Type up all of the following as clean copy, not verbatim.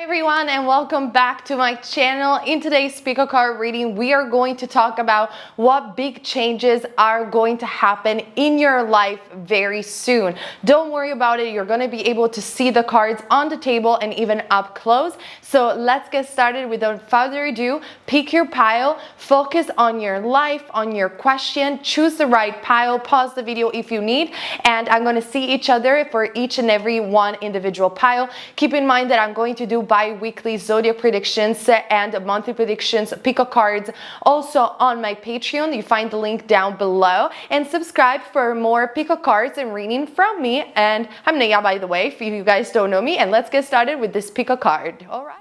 Everyone, and welcome back to my channel. In today's pick card reading, we are going to talk about what big changes are going to happen in your life very soon. Don't worry about it. You're going to be able to see the cards on the table and even up close. So let's get started. Without further ado, pick your pile, focus on your life, on your question, choose the right pile, pause the video if you need, and I'm going to see each other for each and every one individual pile. Keep in mind that I'm going to do bi-weekly zodiac predictions and monthly predictions, pick a cards, also on my Patreon. You find the link down below, and subscribe for more pick a cards and reading from me. And I'm Neyah, by the way, if you guys don't know me. And let's get started with this pick a card. All right.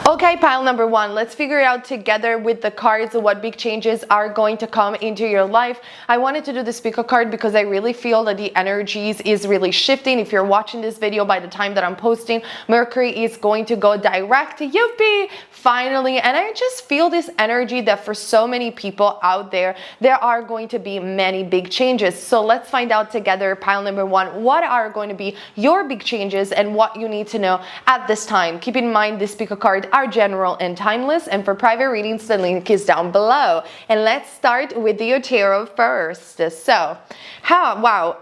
Okay, pile number one, let's figure it out together with the cards what big changes are going to come into your life. I wanted to do this pick a card because I really feel that the energies is really shifting. If you're watching this video by the time that I'm posting, Mercury is going to go direct. Yippee! Finally. And I just feel this energy that for so many people out there, there are going to be many big changes. So let's find out together, pile number one, what are going to be your big changes and what you need to know at this time. Keep in mind this pick a card are general and timeless, and for private readings the link is down below. And let's start with the tarot first. So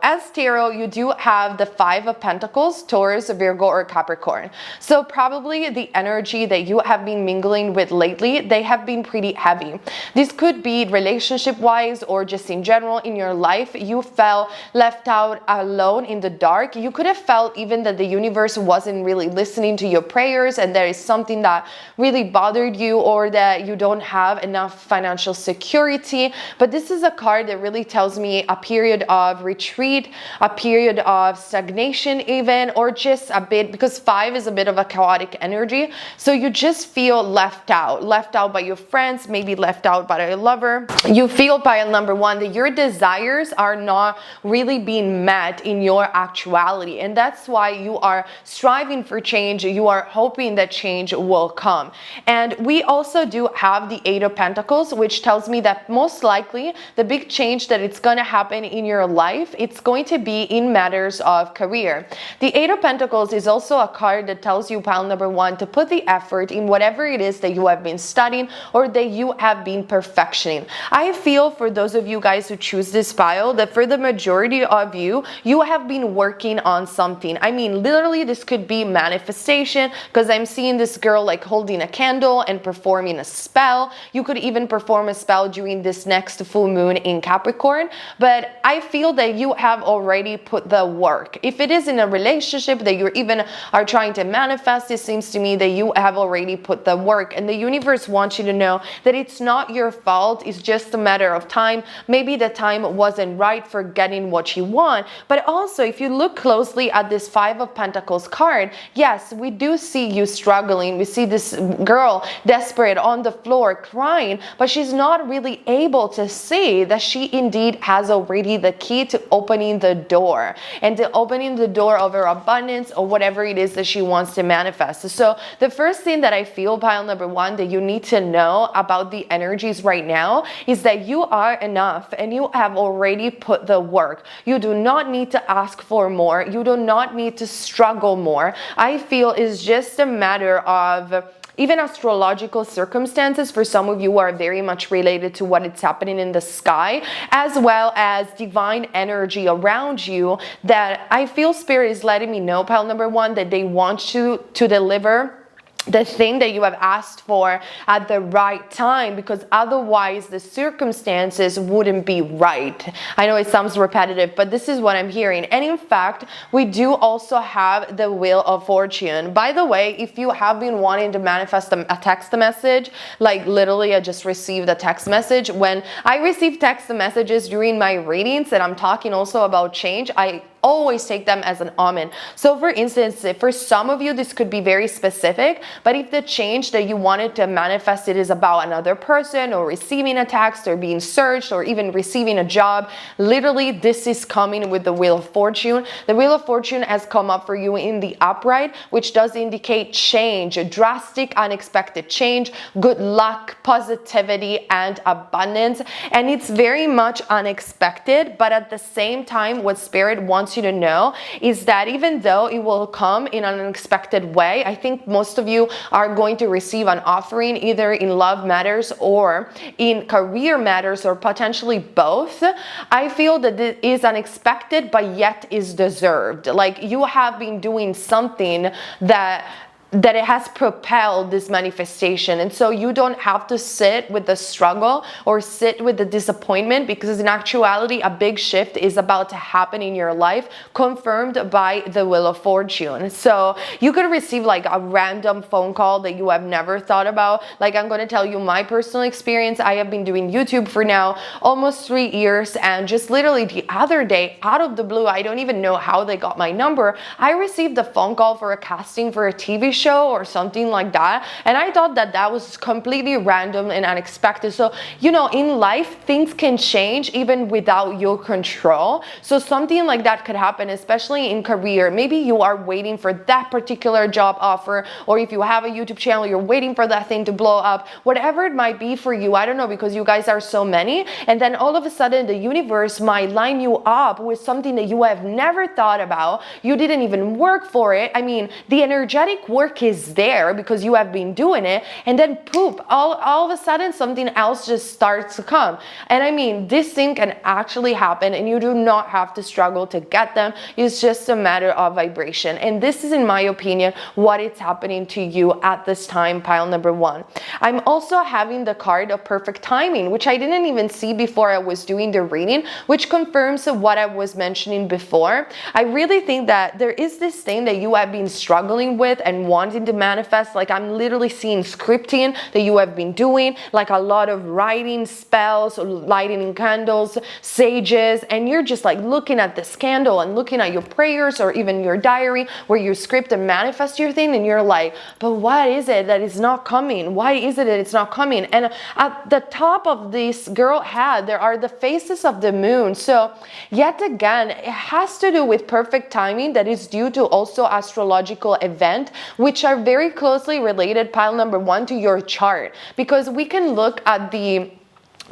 as tarot, you do have the Five of Pentacles, Taurus, Virgo, or Capricorn. So probably the energy that you have been mingling with lately, they have been pretty heavy. This could be relationship wise or just in general in your life. You felt left out, alone in the dark. You could have felt even that the universe wasn't really listening to your prayers, and there is something that really bothered you, or that you don't have enough financial security. But this is a card that really tells me a period of retreat, a period of stagnation even, or just a bit, because five is a bit of a chaotic energy. So you just feel left out by your friends, maybe left out by a lover. You feel, pile number one, that your desires are not really being met in your actuality, and that's why you are striving for change. You are hoping that change will come. And we also do have the Eight of Pentacles, which tells me that most likely the big change that it's going to happen in your life, it's going to be in matters of career. The Eight of Pentacles is also a card that tells you, pile number one, to put the effort in whatever it is that you have been studying or that you have been perfectioning. I feel for those of you guys who choose this pile that for the majority of you, you have been working on something. I mean, literally this could be manifestation, because I'm seeing this girl like holding a candle and performing a spell. You could even perform a spell during this next full moon in Capricorn, but I feel that you have already put the work. If it is in a relationship that you even are trying to manifest, it seems to me that you have already put the work, and the universe wants you to know that it's not your fault. It's just a matter of time. Maybe the time wasn't right for getting what you want. But also, if you look closely at this Five of Pentacles card, yes, we do see you struggling. We see this girl desperate on the floor crying, but she's not really able to see that she indeed has already the key to opening the door, and to opening the door of her abundance or whatever it is that she wants to manifest. So the first thing that I feel, pile number one, that you need to know about the energies right now is that you are enough and you have already put the work. You do not need to ask for more. You do not need to struggle more. I feel it's just a matter of even astrological circumstances. For some of you are very much related to what is happening in the sky, as well as divine energy around you, that I feel Spirit is letting me know, pile number one, that they want you to deliver the thing that you have asked for at the right time, because otherwise the circumstances wouldn't be right. I know it sounds repetitive, but this is what I'm hearing. And in fact, we do also have the Wheel of Fortune. By the way, if you have been wanting to manifest a text message, like literally I just received a text message. When I receive text messages during my readings and I'm talking also about change, I always take them as an omen. So for instance, for some of you, this could be very specific, but if the change that you wanted to manifest it is about another person or receiving a text or being searched or even receiving a job, literally this is coming with the Wheel of Fortune. The Wheel of Fortune has come up for you in the upright, which does indicate change, a drastic, unexpected change, good luck, positivity, and abundance. And it's very much unexpected, but at the same time, what Spirit wants you to know is that even though it will come in an unexpected way, I think most of you are going to receive an offering either in love matters or in career matters, or potentially both. I feel that it is unexpected but yet is deserved. Like you have been doing something that it has propelled this manifestation, and so you don't have to sit with the struggle or sit with the disappointment, because in actuality a big shift is about to happen in your life, confirmed by the Wheel of Fortune. So you could receive like a random phone call that you have never thought about. Like I'm going to tell you my personal experience. I have been doing YouTube for now almost 3 years, and just literally the other day, out of the blue, I don't even know how they got my number, I received a phone call for a casting for a TV show or something like that, and I thought that that was completely random and unexpected. So you know, in life things can change even without your control. So something like that could happen, especially in career. Maybe you are waiting for that particular job offer, or if you have a YouTube channel, you're waiting for that thing to blow up, whatever it might be for you. I don't know, because you guys are so many, and then all of a sudden the universe might line you up with something that you have never thought about. You didn't even work for it. I mean, the energetic work is there because you have been doing it, and then poop, all of a sudden something else just starts to come. And I mean, this thing can actually happen, and you do not have to struggle to get them. It's just a matter of vibration, and this is, in my opinion, what is happening to you at this time, pile number one. I'm also having the card of perfect timing, which I didn't even see before I was doing the reading, which confirms what I was mentioning before. I really think that there is this thing that you have been struggling with and wanting to manifest. Like I'm literally seeing scripting that you have been doing, like a lot of writing spells, lighting candles, sages, and you're just like looking at this candle and looking at your prayers or even your diary where you script and manifest your thing, and you're like, but what is it that is not coming? Why is it that it's not coming? And at the top of this girl head, there are the phases of the moon. So yet again, it has to do with perfect timing that is due to also astrological event, which are very closely related, pile number one, to your chart, because we can look at the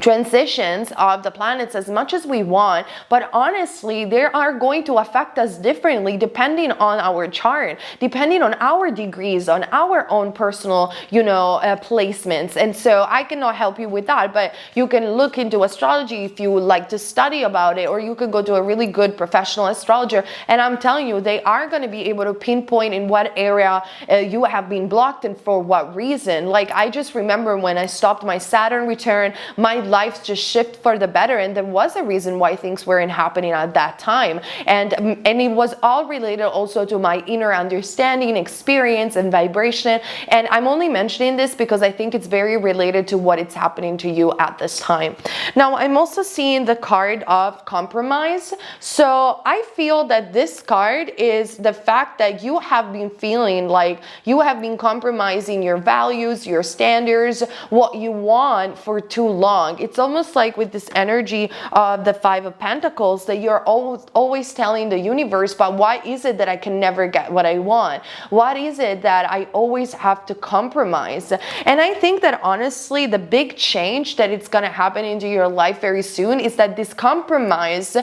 transitions of the planets as much as we want, but honestly they are going to affect us differently depending on our chart, depending on our degrees, on our own personal, placements. And so I cannot help you with that, but you can look into astrology if you would like to study about it, or you could go to a really good professional astrologer, and I'm telling you, they are going to be able to pinpoint in what area you have been blocked and for what reason. Like I just remember when I stopped my Saturn return, my life just shift for the better, and there was a reason why things weren't happening at that time, and it was all related also to my inner understanding, experience, and vibration. And I'm only mentioning this because I think it's very related to what is happening to you at this time. Now I'm also seeing the card of compromise. So I feel that this card is the fact that you have been feeling like you have been compromising your values, your standards, what you want for too long. It's almost like with this energy of the Five of Pentacles that you're always telling the universe, but why is it that I can never get what I want? What is it that I always have to compromise? And I think that honestly, the big change that it's going to happen into your life very soon is that this compromise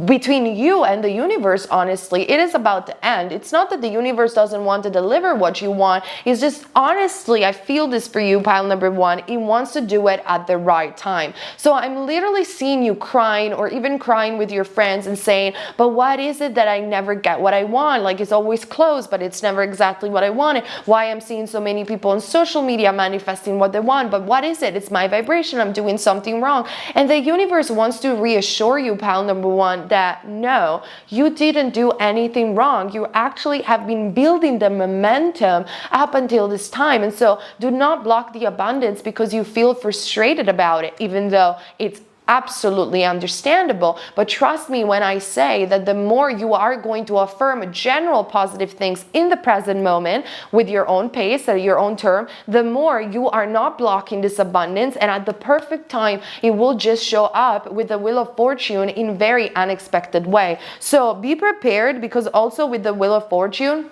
between you and the universe, honestly, it is about to end. It's not that the universe doesn't want to deliver what you want. It's just, honestly, I feel this for you, pile number one. It wants to do it at the right time. time. So I'm literally seeing you crying, or even crying with your friends and saying, but what is it that I never get what I want? Like, it's always close, but it's never exactly what I wanted. Why I'm seeing so many people on social media manifesting what they want, but what is it? It's my vibration. I'm doing something wrong. And the universe wants to reassure you, pile number one, that no, you didn't do anything wrong. You actually have been building the momentum up until this time. And so do not block the abundance because you feel frustrated about it, even though it's absolutely understandable. But trust me when I say that the more you are going to affirm general positive things in the present moment with your own pace, at your own term, the more you are not blocking this abundance, and at the perfect time it will just show up with the Wheel of Fortune in very unexpected way. So be prepared, because also with the Wheel of Fortune,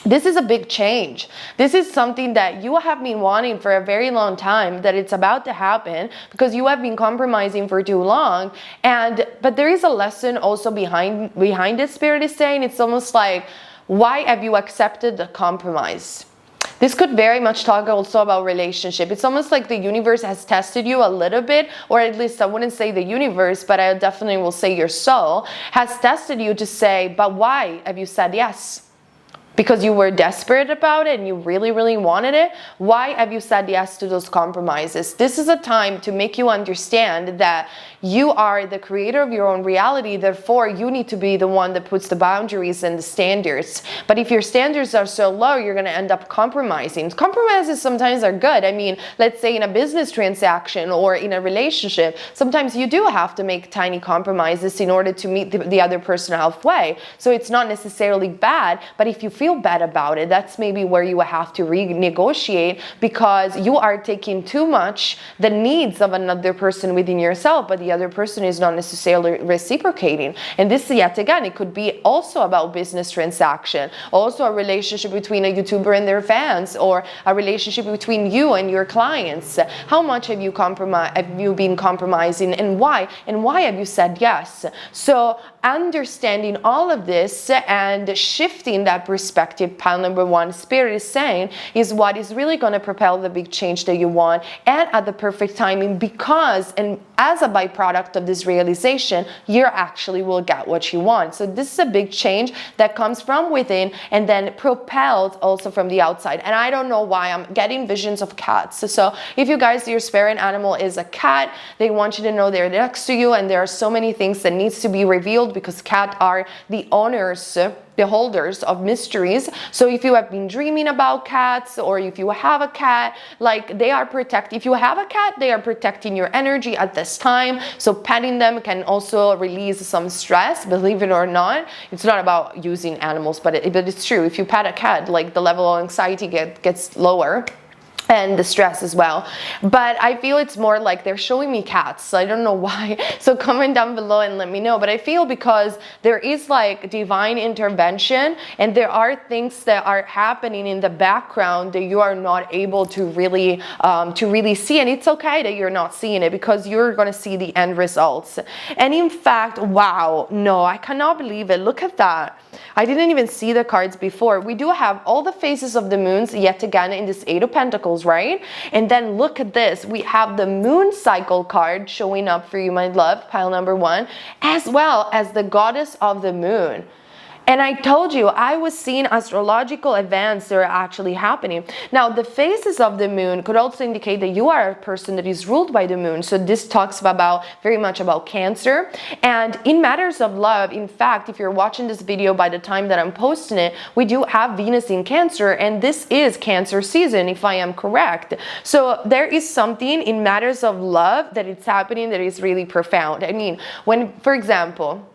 this is a big change. This is something that you have been wanting for a very long time, that it's about to happen because you have been compromising for too long. But there is a lesson also behind it. Spirit is saying, it's almost like, why have you accepted the compromise? This could very much talk also about relationship. It's almost like the universe has tested you a little bit, or at least I wouldn't say the universe, but I definitely will say your soul has tested you to say, but why have you said yes? Because you were desperate about it and you really, really wanted it? Why have you said yes to those compromises? This is a time to make you understand that you are the creator of your own reality. Therefore, you need to be the one that puts the boundaries and the standards. But if your standards are so low, you're going to end up compromising. Compromises sometimes are good. I mean, let's say in a business transaction or in a relationship, sometimes you do have to make tiny compromises in order to meet the other person halfway. So it's not necessarily bad, but if you feel bad about it, that's maybe where you have to renegotiate, because you are taking too much the needs of another person within yourself, but the other person is not necessarily reciprocating. And this, yet again, it could be also about business transaction, also a relationship between a YouTuber and their fans, or a relationship between you and your clients. How much have you been compromising, and why? And why have you said yes? So understanding all of this and shifting that perspective, pile number one, Spirit is saying, is what is really going to propel the big change that you want, and at the perfect timing, because, and as a byproduct of this realization, you actually will get what you want. So this is a big change that comes from within and then propelled also from the outside. And I don't know why I'm getting visions of cats. So if you guys, your spirit animal is a cat, they want you to know they're next to you, and there are so many things that needs to be revealed, because cats are the owners, the holders of mysteries. So if you have been dreaming about cats, or if you have a cat, like, they are if you have a cat, they are protecting your energy at this time. So petting them can also release some stress, believe it or not. It's not about using animals, but it's true. If you pet a cat, like, the level of anxiety gets lower, and the stress as well. But I feel it's more like they're showing me cats, so I don't know why. So comment down below and let me know. But I feel because there is like divine intervention, and there are things that are happening in the background that you are not able to really see. And it's okay that you're not seeing it, because you're going to see the end results. And in fact, wow, no, I cannot believe it. Look at that. I didn't even see the cards before. We do have all the phases of the moons yet again in this Eight of Pentacles, right? And then look at this. We have the moon cycle card showing up for you, my love, pile number one, as well as the goddess of the moon. And I told you, I was seeing astrological events that are actually happening. Now, the phases of the moon could also indicate that you are a person that is ruled by the moon. So this talks about very much about Cancer. And in matters of love, in fact, if you're watching this video by the time that I'm posting it, we do have Venus in Cancer, and this is Cancer season, if I am correct. So there is something in matters of love that it's happening that is really profound. I mean, when, for example,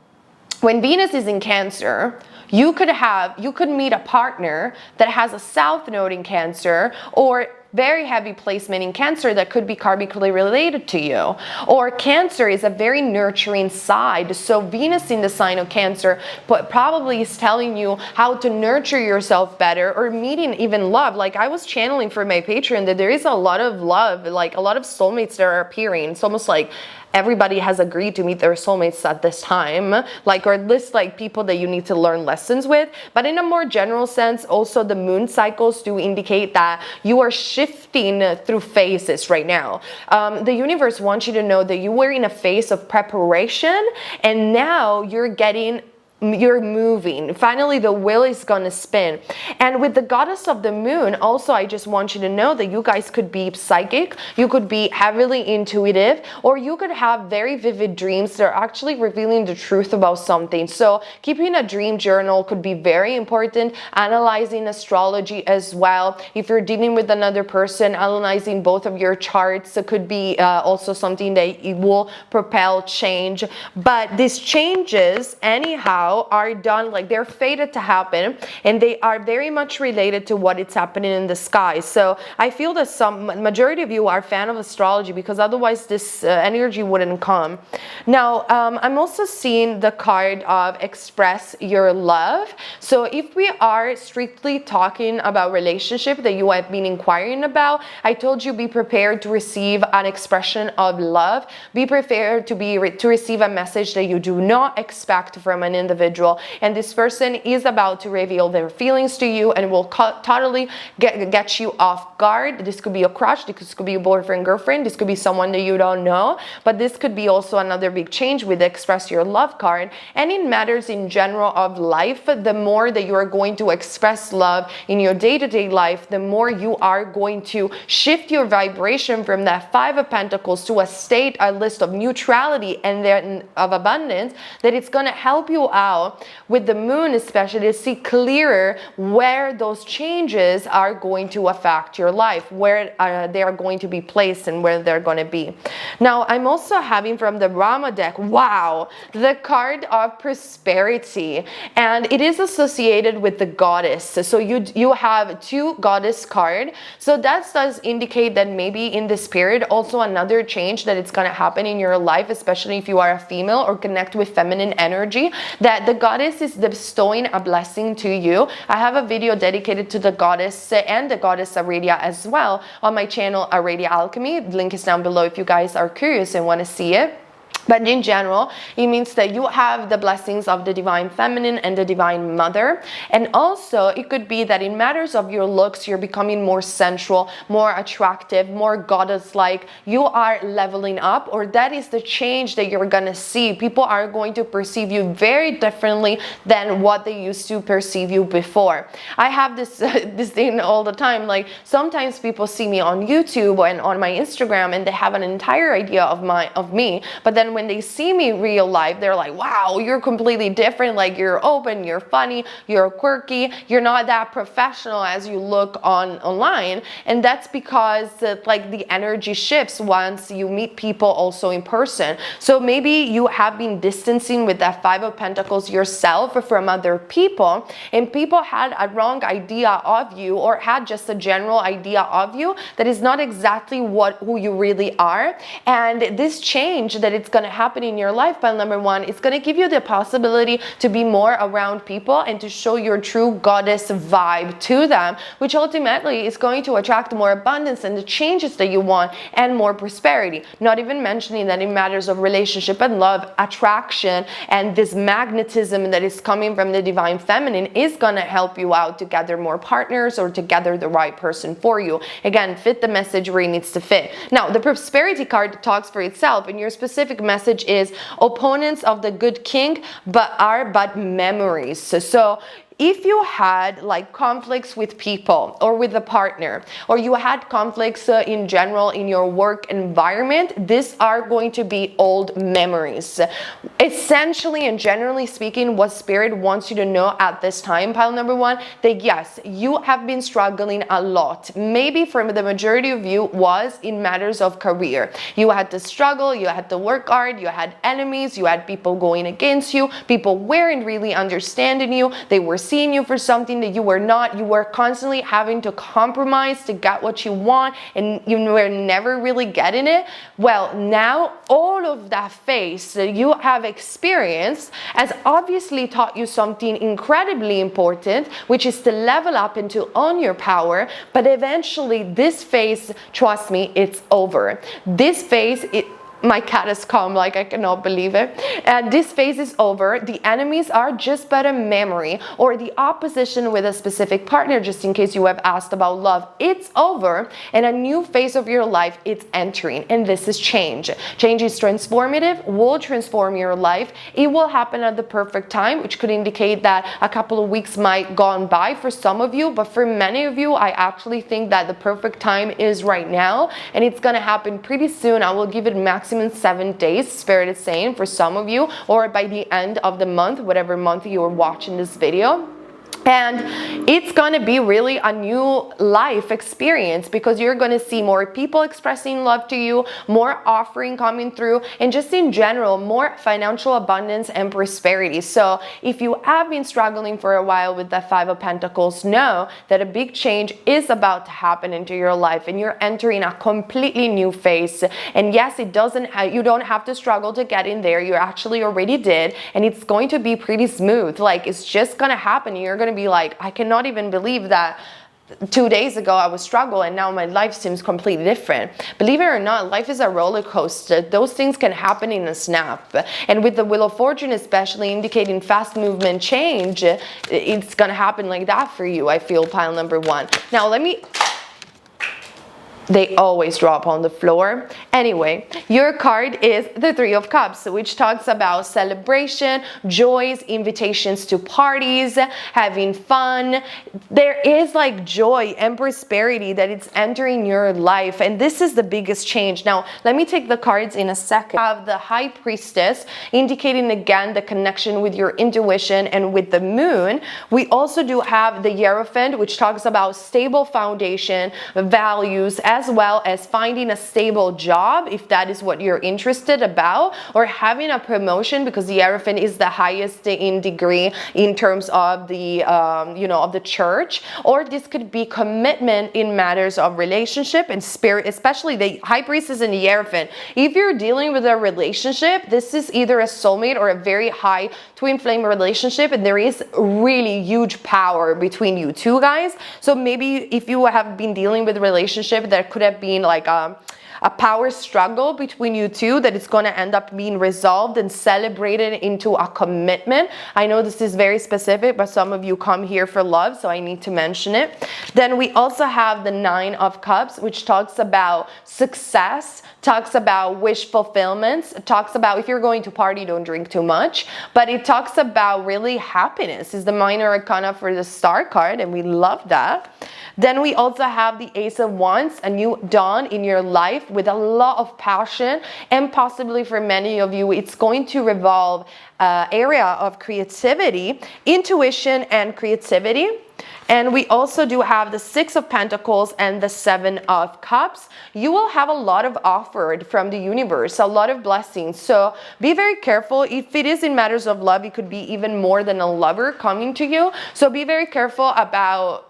when Venus is in Cancer, you could meet a partner that has a South Node in Cancer, or very heavy placement in Cancer that could be karmically related to you. Or Cancer is a very nurturing side. So Venus in the sign of Cancer probably is telling you how to nurture yourself better, or meeting even love. Like, I was channeling for my Patreon that there is a lot of love, like a lot of soulmates that are appearing. It's almost like everybody has agreed to meet their soulmates at this time, like, or at least like people that you need to learn lessons with. But in a more general sense, also the moon cycles do indicate that you are shifting through phases right now. The universe wants you to know that you were in a phase of preparation, and now you're moving. Finally, the wheel is gonna spin. And with the goddess of the moon, also, I just want you to know that you guys could be psychic, you could be heavily intuitive, or you could have very vivid dreams that are actually revealing the truth about something. So keeping a dream journal could be very important. Analyzing astrology as well. If you're dealing with another person, analyzing both of your charts could be also something that it will propel change. But these changes, anyhow, are done, like, they're fated to happen, and they are very much related to what is happening in the sky. So I feel that some majority of you are a fan of astrology, because otherwise this energy wouldn't come. Now, I'm also seeing the card of express your love. So if we are strictly talking about relationship that you have been inquiring about, I told you be prepared to receive an expression of love. Be prepared to receive a message that you do not expect from an individual, and this person is about to reveal their feelings to you and will totally get you off guard. This could be a crush, this could be a boyfriend, girlfriend, this could be someone that you don't know, but this could be also another big change with the express your love card. And in matters in general of life, the more that you are going to express love in your day-to-day life, the more you are going to shift your vibration from that Five of Pentacles to a list of neutrality and then of abundance, that it's going to help you out with the moon, especially to see clearer where those changes are going to affect your life, where they are going to be placed and where they're going to be. Now, I'm also having from the Rama deck, wow, the card of prosperity, and it is associated with the goddess. So you have two goddess card. So that does indicate that maybe in this period also another change that it's going to happen in your life, especially if you are a female or connect with feminine energy, that the goddess is bestowing a blessing to you. I have a video dedicated to the goddess and the goddess Aradia as well on my channel, Aradia Alchemy. The link is down below if you guys are curious and want to see it. But in general, it means that you have the blessings of the divine feminine and the divine mother. And also, it could be that in matters of your looks, you're becoming more sensual, more attractive, more goddess-like. You are leveling up, or that is the change that you're going to see. People are going to perceive you very differently than what they used to perceive you before. I have this thing all the time. Like, sometimes people see me on YouTube and on my Instagram, and they have an entire idea of me. But then when they see me real life, they're like, wow, you're completely different. Like, you're open, you're funny, you're quirky, you're not that professional as you look online. And that's because like the energy shifts once you meet people also in person. So maybe you have been distancing with that Five of Pentacles yourself from other people, and people had a wrong idea of you, or had just a general idea of you that is not exactly who you really are. And this change that it's going to happen in your life, pile number one, it's going to give you the possibility to be more around people and to show your true goddess vibe to them, which ultimately is going to attract more abundance and the changes that you want and more prosperity. Not even mentioning that in matters of relationship and love, attraction and this magnetism that is coming from the divine feminine is going to help you out to gather more partners or to gather the right person for you. Again, fit the message where it needs to fit. Now, the prosperity card talks for itself, and your specific message is opponents of the good king are but memories. So if you had like conflicts with people or with a partner, or you had conflicts in general in your work environment, these are going to be old memories. Essentially and generally speaking, what Spirit wants you to know at this time, pile number one, that yes, you have been struggling a lot. Maybe for the majority of you was in matters of career. You had to struggle, you had to work hard, you had enemies, you had people going against you, people weren't really understanding you, they were seeing you for something that you were not. You were constantly having to compromise to get what you want, and you were never really getting it. Well, now all of that phase that you have experienced has obviously taught you something incredibly important, which is to level up and to own your power. But eventually this phase, trust me, it's over. This phase, My cat is calm, like I cannot believe it. This phase is over. The enemies are just but a memory, or the opposition with a specific partner, just in case you have asked about love. It's over, and a new phase of your life it's entering, and this is change. Change is transformative, will transform your life. It will happen at the perfect time, which could indicate that a couple of weeks might gone by for some of you, but for many of you, I actually think that the perfect time is right now, and it's gonna happen pretty soon. I will give it maximum 7 days, fair to say, for some of you, or by the end of the month, whatever month you're watching this video. And it's going to be really a new life experience, because you're going to see more people expressing love to you, more offering coming through, and just in general, more financial abundance and prosperity. So if you have been struggling for a while with the Five of Pentacles, know that a big change is about to happen into your life, and you're entering a completely new phase. And yes, it doesn't, you don't have to struggle to get in there. You actually already did, and it's going to be pretty smooth. Like, it's just going to happen. You're going to be like, I cannot even believe that 2 days ago I was struggling and now my life seems completely different. Believe it or not, life is a roller coaster. Those things can happen in a snap. And with the Wheel of Fortune especially indicating fast movement change, it's gonna happen like that for you, I feel, pile number one. Now they always drop on the floor. Anyway, your card is the Three of Cups, which talks about celebration, joys, invitations to parties, having fun. There is like joy and prosperity that it's entering your life, and this is the biggest change. Now, let me take the cards in a second. We have the High Priestess, indicating again the connection with your intuition and with the moon. We also do have the Hierophant, which talks about stable foundation, values, as well as finding a stable job, if that is what you're interested about, or having a promotion, because the Hierophant is the highest in degree in terms of the of the church. Or this could be commitment in matters of relationship and spirit, especially the High Priestess and the Hierophant. If you're dealing with a relationship, this is either a soulmate or a very high twin flame relationship, and there is really huge power between you two guys. So maybe if you have been dealing with a relationship that could have been like a power struggle between you two, that it's going to end up being resolved and celebrated into a commitment. I know this is very specific, but some of you come here for love, so I need to mention it. Then we also have the Nine of Cups, which talks about success, talks about wish fulfillments, talks about if you're going to party, don't drink too much, but it talks about really happiness. Is the minor arcana for the Star card, and we love that. Then we also have the Ace of Wands, a new dawn in your life with a lot of passion, and possibly for many of you, it's going to revolve area of creativity, intuition, and creativity. And we also do have the Six of Pentacles and the Seven of Cups. You will have a lot of offered from the universe, a lot of blessings. So be very careful. If it is in matters of love, it could be even more than a lover coming to you. So be very careful about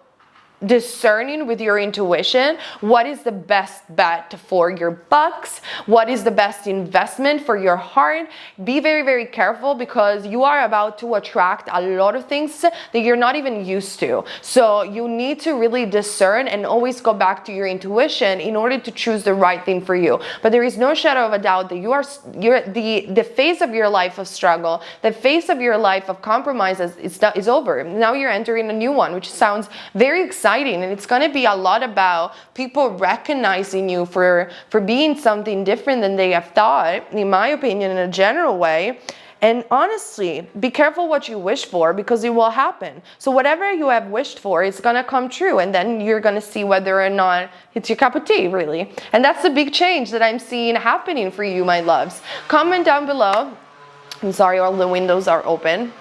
discerning with your intuition what is the best bet for your bucks, what is the best investment for your heart. Be very, very careful, because you are about to attract a lot of things that you're not even used to. So you need to really discern and always go back to your intuition in order to choose the right thing for you. But there is no shadow of a doubt that the phase of your life of struggle, the phase of your life of compromises is over. Now you're entering a new one, which sounds very exciting. And it's going to be a lot about people recognizing you for being something different than they have thought, in my opinion, in a general way. And honestly, be careful what you wish for, because it will happen. So whatever you have wished for, it's going to come true. And then you're going to see whether or not it's your cup of tea, really. And that's the big change that I'm seeing happening for you, my loves. Comment down below. I'm sorry, all the windows are open.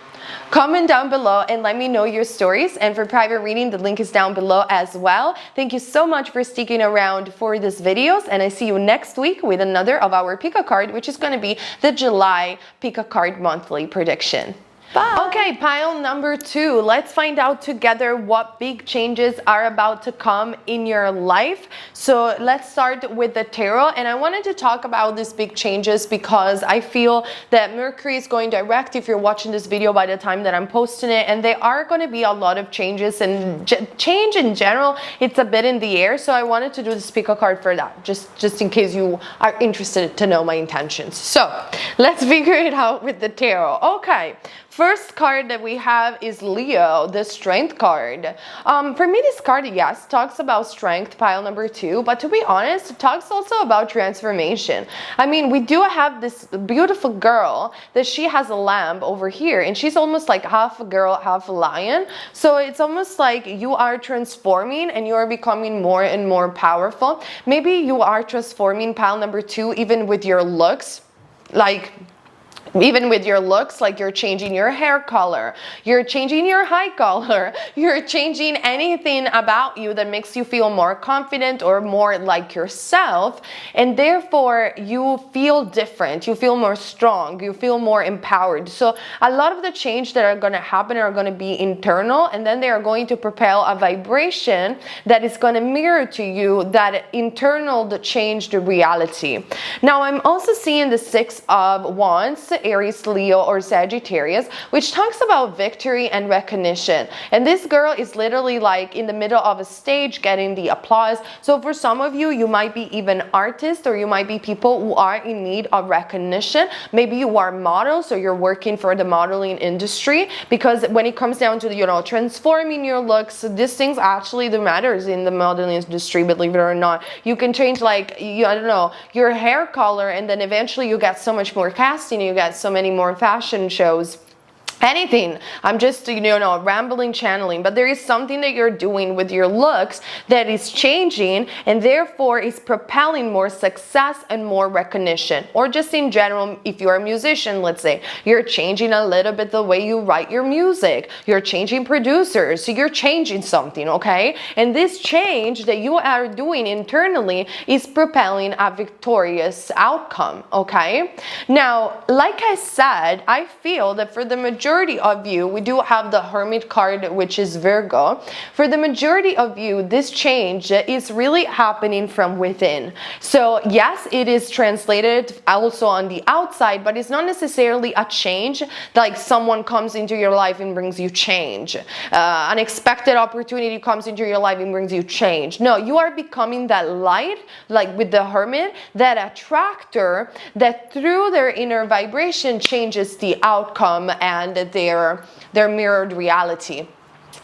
Comment down below and let me know your stories. And for private reading, the link is down below as well. Thank you so much for sticking around for these videos, and I see you next week with another of our pick a card, which is going to be the July pick a card monthly prediction. Bye. Okay, pile number 2. Let's find out together what big changes are about to come in your life. So let's start with the tarot, and I wanted to talk about these big changes because I feel that Mercury is going direct if you're watching this video by the time that I'm posting it, and there are going to be a lot of changes, and change in general, it's a bit in the air. So I wanted to do the pick a card for that, just in case you are interested to know my intentions. So let's figure it out with the tarot. Okay, first card that we have is Leo, the strength card. For me, this card, yes, talks about strength, pile number 2, but to be honest, it talks also about transformation. I mean, we do have this beautiful girl that she has a lamb over here, and she's almost like half a girl, half a lion. So it's almost like you are transforming and you are becoming more and more powerful. Maybe you are transforming, pile number 2, even with your looks. Even with your looks, like you're changing your hair color, you're changing your eye color, you're changing anything about you that makes you feel more confident or more like yourself, and therefore you feel different, you feel more strong, you feel more empowered. So a lot of the change that are going to happen are going to be internal, and then they are going to propel a vibration that is going to mirror to you that internal changed reality. Now I'm also seeing the 6 of Wands, Aries, Leo, or Sagittarius, which talks about victory and recognition. And this girl is literally like in the middle of a stage getting the applause. So for some of you, you might be even artists, or you might be people who are in need of recognition. Maybe you are models, or you're working for the modeling industry, because when it comes down to, you know, transforming your looks, these things actually do matters in the modeling industry, believe it or not. You can change, like, I don't know, your hair color, and then eventually you get so much more casting, you get so many more fashion shows. Anything. I'm just, rambling, channeling, but there is something that you're doing with your looks that is changing, and therefore is propelling more success and more recognition. Or just in general, if you're a musician, let's say, you're changing a little bit the way you write your music, you're changing producers, so you're changing something, okay? And this change that you are doing internally is propelling a victorious outcome, okay? Now, like I said, I feel that for the majority of you, we do have the Hermit card, which is Virgo. For the majority of you, this change is really happening from within. So yes, it is translated also on the outside, but it's not necessarily a change like someone comes into your life and brings you change. Unexpected opportunity comes into your life and brings you change. No, you are becoming that light, like with the Hermit, that attractor that through their inner vibration changes the outcome and their mirrored reality.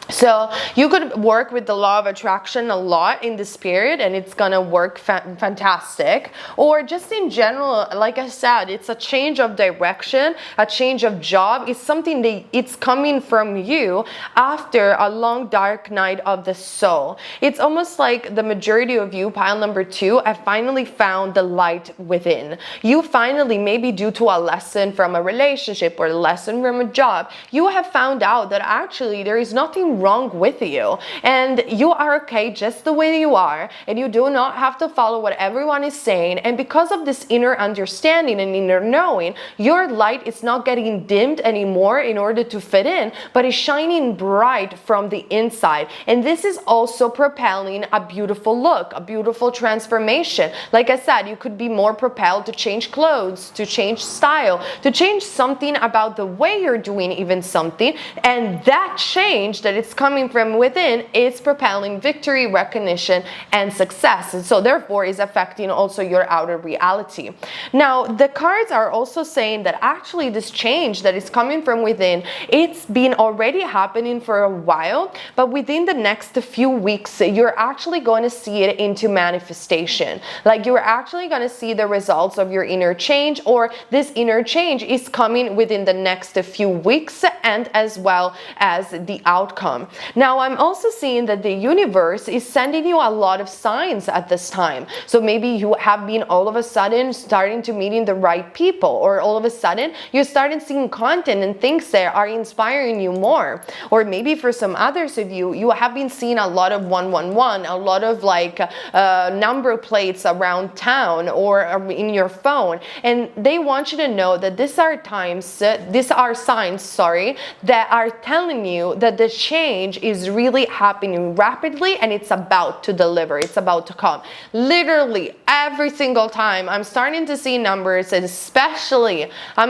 So you could work with the law of attraction a lot in this period, and it's gonna work fantastic. Or just in general, like I said, it's a change of direction, a change of job. It's something that it's coming from you after a long dark night of the soul. It's almost like the majority of you, pile number 2, have finally found the light within. You finally, maybe due to a lesson from a relationship or a lesson from a job, you have found out that actually there is nothing wrong with you, and you are okay just the way you are, and you do not have to follow what everyone is saying. And because of this inner understanding and inner knowing, your light is not getting dimmed anymore in order to fit in, but is shining bright from the inside. And this is also propelling a beautiful look, a beautiful transformation. Like I said, you could be more propelled to change clothes, to change style, to change something about the way you're doing even something, and that change that it's coming from within is propelling victory, recognition, and success. And so therefore is affecting also your outer reality. Now, the cards are also saying that actually this change that is coming from within, it's been already happening for a while, but within the next few weeks, you're actually going to see it into manifestation. Like you're actually going to see the results of your inner change, or this inner change is coming within the next few weeks, and as well as the outcome. come. Now, I'm also seeing that the universe is sending you a lot of signs at this time. So maybe you have been all of a sudden starting to meeting the right people, or all of a sudden you're starting seeing content and things that are inspiring you more. Or maybe for some others of you, you have been seeing a lot of 111, a lot of like number plates around town or in your phone, and they want you to know that these are signs, sorry, that are telling you that the change is really happening rapidly and it's about to deliver, it's about to come. Literally every single time I'm starting to see numbers, and especially when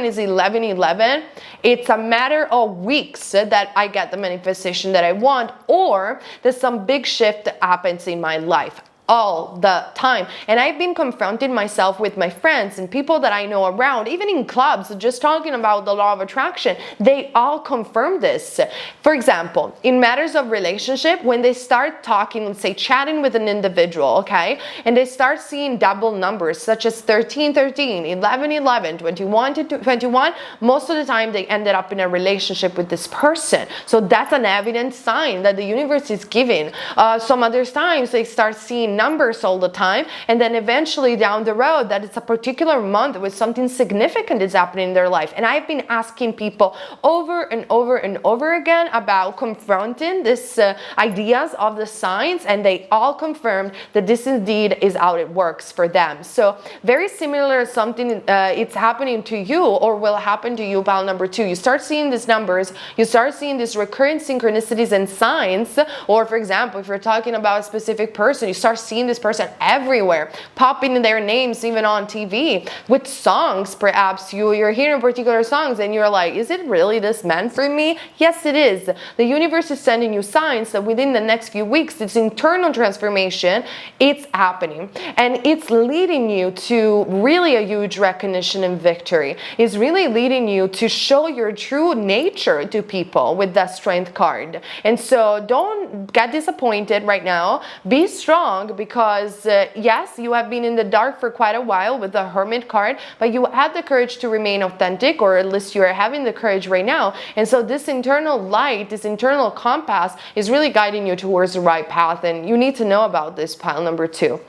it's 11:11, it's a matter of weeks that I get the manifestation that I want, or that some big shift happens in my life. All the time. And I've been confronting myself with my friends and people that I know around, even in clubs, just talking about the law of attraction. They all confirm this. For example, in matters of relationship, when they start talking, let's say chatting with an individual, okay, and they start seeing double numbers such as 13-13, 11-11, 21-21, most of the time they ended up in a relationship with this person. So that's an evident sign that the universe is giving. Some other times they start seeing numbers all the time, and then eventually down the road that it's a particular month with something significant is happening in their life. And I've been asking people over and over and over again about confronting this ideas of the signs, and they all confirmed that this indeed is how it works for them. So very similar, something it's happening to you or will happen to you, pile number 2. You start seeing these numbers, you start seeing these recurrent synchronicities and signs, or for example, if you're talking about a specific person, you start seeing this person everywhere, popping their names even on TV with songs. Perhaps you're hearing particular songs and you're like, is it really this meant for me? Yes, it is. The universe is sending you signs that within the next few weeks, this internal transformation, it's happening, and it's leading you to really a huge recognition and victory. It's really leading you to show your true nature to people with that strength card. And so don't get disappointed right now. Be strong, because yes, you have been in the dark for quite a while with the Hermit card, but you had the courage to remain authentic, or at least you are having the courage right now. And so this internal light, this internal compass is really guiding you towards the right path, and you need to know about this, pile number 2.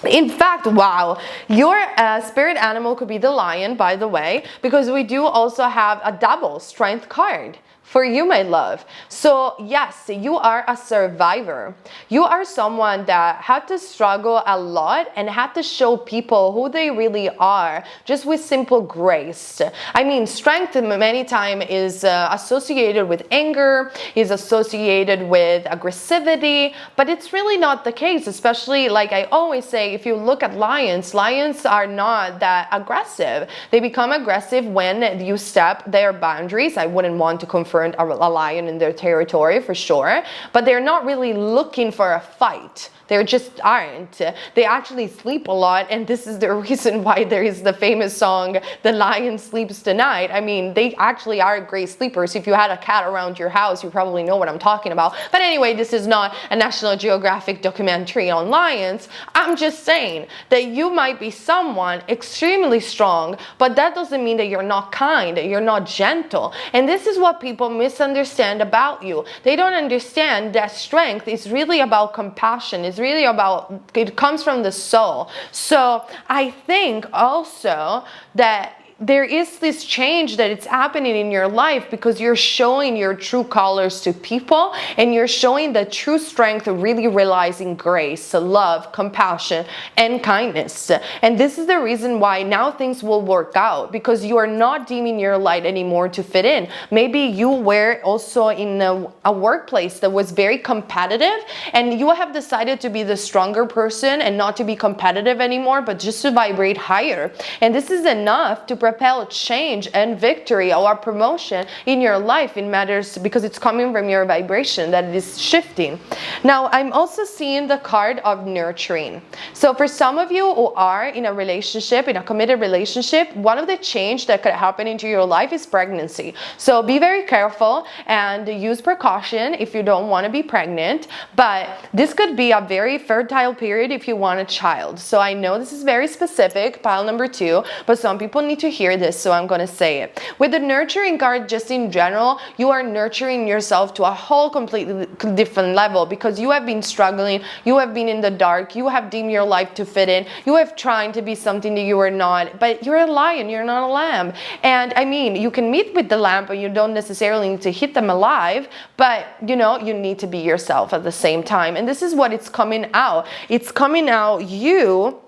In fact, wow, your spirit animal could be the lion, by the way, because we do also have a double strength card for you, my love. So yes, you are a survivor. You are someone that had to struggle a lot and had to show people who they really are just with simple grace. I mean, strength many times is associated with anger, is associated with aggressivity, but it's really not the case. Especially, like I always say, if you look at lions, lions are not that aggressive. They become aggressive when you step their boundaries. I wouldn't want to confirm a lion in their territory for sure, but they're not really looking for a fight. They just aren't. They actually sleep a lot, and this is the reason why there is the famous song, "The Lion Sleeps Tonight." I mean, they actually are great sleepers. If you had a cat around your house, you probably know what I'm talking about. But anyway, this is not a National Geographic documentary on lions. I'm just saying that you might be someone extremely strong, but that doesn't mean that you're not kind, that you're not gentle. And this is what people misunderstand about you. They don't understand that strength is really about compassion. It's really about, it comes from the soul. So I think also that there is this change that it's happening in your life because you're showing your true colors to people, and you're showing the true strength of really realizing grace, love, compassion, and kindness. And this is the reason why now things will work out, because you are not dimming your light anymore to fit in. Maybe you were also in a workplace that was very competitive, and you have decided to be the stronger person and not to be competitive anymore, but just to vibrate higher. And this is enough to propel change and victory or promotion in your life in matters, because it's coming from your vibration that it is shifting. Now, I'm also seeing the card of nurturing. So for some of you who are in a relationship, in a committed relationship, one of the change that could happen into your life is pregnancy. So be very careful and use precaution if you don't want to be pregnant, but this could be a very fertile period if you want a child. So I know this is very specific, pile number 2, but some people need to hear this, so I'm going to say it. With the nurturing card, just in general, you are nurturing yourself to a whole completely different level, because you have been struggling, you have been in the dark, you have deemed your life to fit in, you have tried to be something that you are not, but you're a lion, you're not a lamb. And I mean, you can meet with the lamb, but you don't necessarily need to hit them alive, but you know, you need to be yourself at the same time. And this is what it's coming out. It's coming out you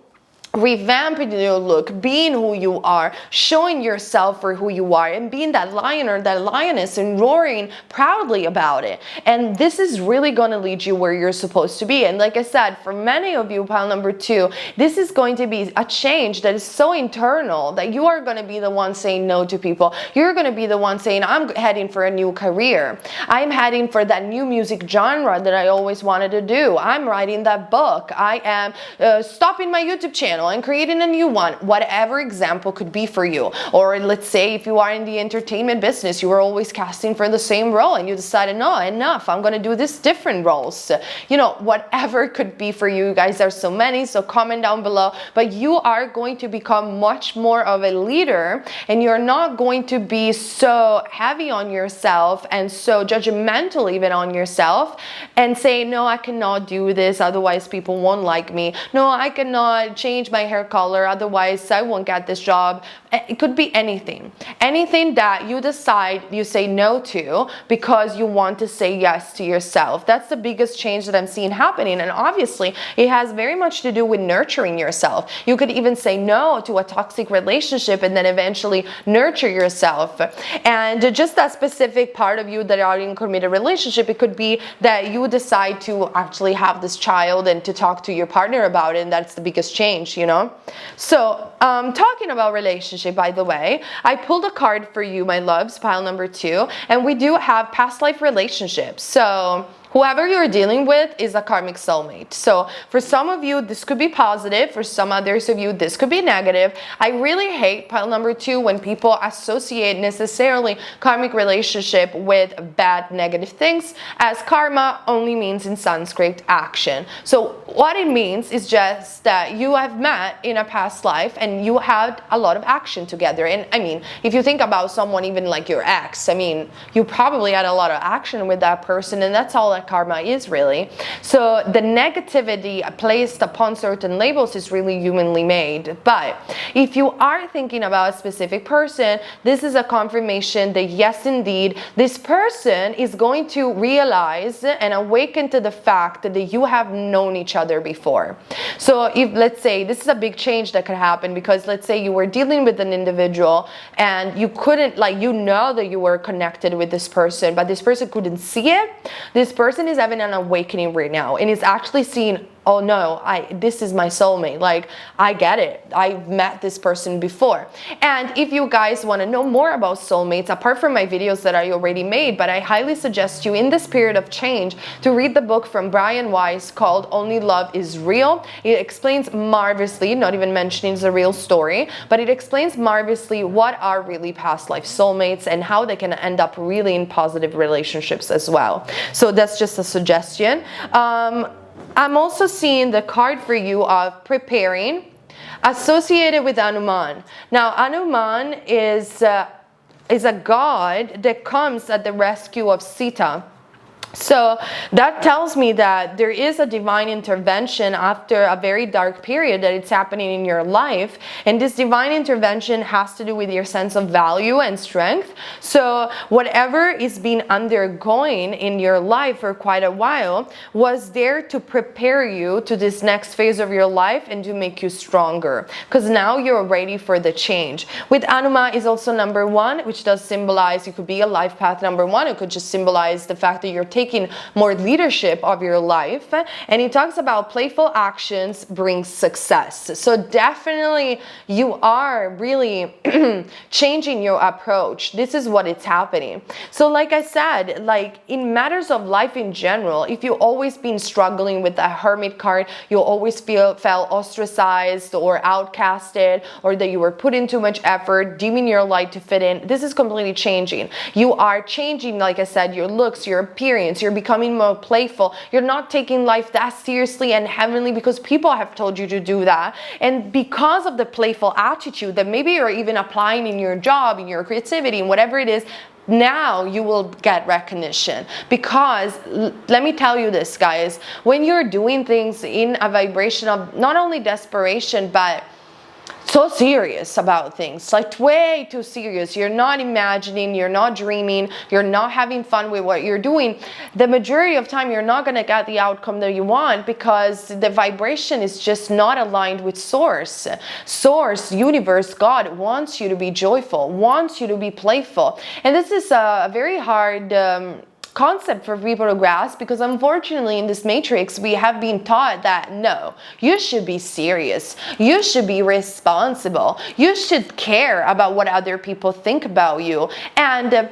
revamping your look, being who you are, showing yourself for who you are, and being that lion or that lioness and roaring proudly about it. And this is really going to lead you where you're supposed to be. And like I said, for many of you, pile number 2, this is going to be a change that is so internal that you are going to be the one saying no to people. You're going to be the one saying, I'm heading for a new career. I'm heading for that new music genre that I always wanted to do. I'm writing that book. I am stopping my YouTube channel and creating a new one, whatever example could be for you. Or let's say if you are in the entertainment business, you are always casting for the same role and you decided, no, enough, I'm going to do this different roles. You know, whatever could be for you. You guys, there's so many, so comment down below. But you are going to become much more of a leader, and you're not going to be so heavy on yourself and so judgmental even on yourself and say, no, I cannot do this, otherwise people won't like me. No, I cannot change my hair color, otherwise I won't get this job. It could be anything that you decide you say no to because you want to say yes to yourself. That's the biggest change that I'm seeing happening, and obviously it has very much to do with nurturing yourself. You could even say no to a toxic relationship and then eventually nurture yourself. And just that specific part of you that are in a committed relationship, it could be that you decide to actually have this child and to talk to your partner about it, and that's the biggest change, you know. So talking about relationship, by the way, I pulled a card for you, my loves, pile number 2, and we do have past life relationships. So whoever you're dealing with is a karmic soulmate. So for some of you, this could be positive. For some others of you, this could be negative. I really hate, pile number 2, when people associate necessarily karmic relationship with bad, negative things, as karma only means in Sanskrit action. So what it means is just that you have met in a past life and you had a lot of action together. And I mean, if you think about someone even like your ex, I mean, you probably had a lot of action with that person, and that's all karma is really. So the negativity placed upon certain labels is really humanly made. But if you are thinking about a specific person, this is a confirmation that yes, indeed, this person is going to realize and awaken to the fact that you have known each other before. So if, let's say, this is a big change that could happen, because let's say you were dealing with an individual and you couldn't, like, you know that you were connected with this person, but this person couldn't see it. This person is having an awakening right now and is actually seeing, oh no, this is my soulmate. Like, I get it. I've met this person before. And if you guys want to know more about soulmates, apart from my videos that I already made, but I highly suggest you in this period of change to read the book from Brian Weiss called Only Love is Real. It explains marvelously, not even mentioning the real story, but it explains marvelously what are really past life soulmates and how they can end up really in positive relationships as well. So that's just a suggestion. I'm also seeing the card for you of preparing, associated with Hanuman. Now, Hanuman is a god that comes at the rescue of Sita. So that tells me that there is a divine intervention after a very dark period that it's happening in your life, and this divine intervention has to do with your sense of value and strength. So whatever is being undergoing in your life for quite a while was there to prepare you to this next phase of your life and to make you stronger, because now you're ready for the change. With Anuma is also number 1, which does symbolize, you could be a life path number 1. It could just symbolize the fact that you're taking more leadership of your life. And he talks about playful actions bring success. So definitely you are really changing your approach. This is what it's happening. So like I said, like in matters of life in general, if you've always been struggling with the hermit card, you always felt ostracized or outcasted, or that you were putting too much effort, deeming your light to fit in, this is completely changing. You are changing, like I said, your looks, your appearance, experience. You're becoming more playful. You're not taking life that seriously and heavenly because people have told you to do that. And because of the playful attitude that maybe you're even applying in your job, in your creativity, and whatever it is, now you will get recognition. Because let me tell you this, guys, when you're doing things in a vibration of not only desperation but so serious about things, like way too serious, you're not imagining, you're not dreaming, you're not having fun with what you're doing, the majority of time you're not going to get the outcome that you want, because the vibration is just not aligned with source. Source, universe, God wants you to be joyful, wants you to be playful. And this is a very hard concept for people to grasp, because unfortunately in this matrix we have been taught that no, you should be serious, you should be responsible, you should care about what other people think about you. And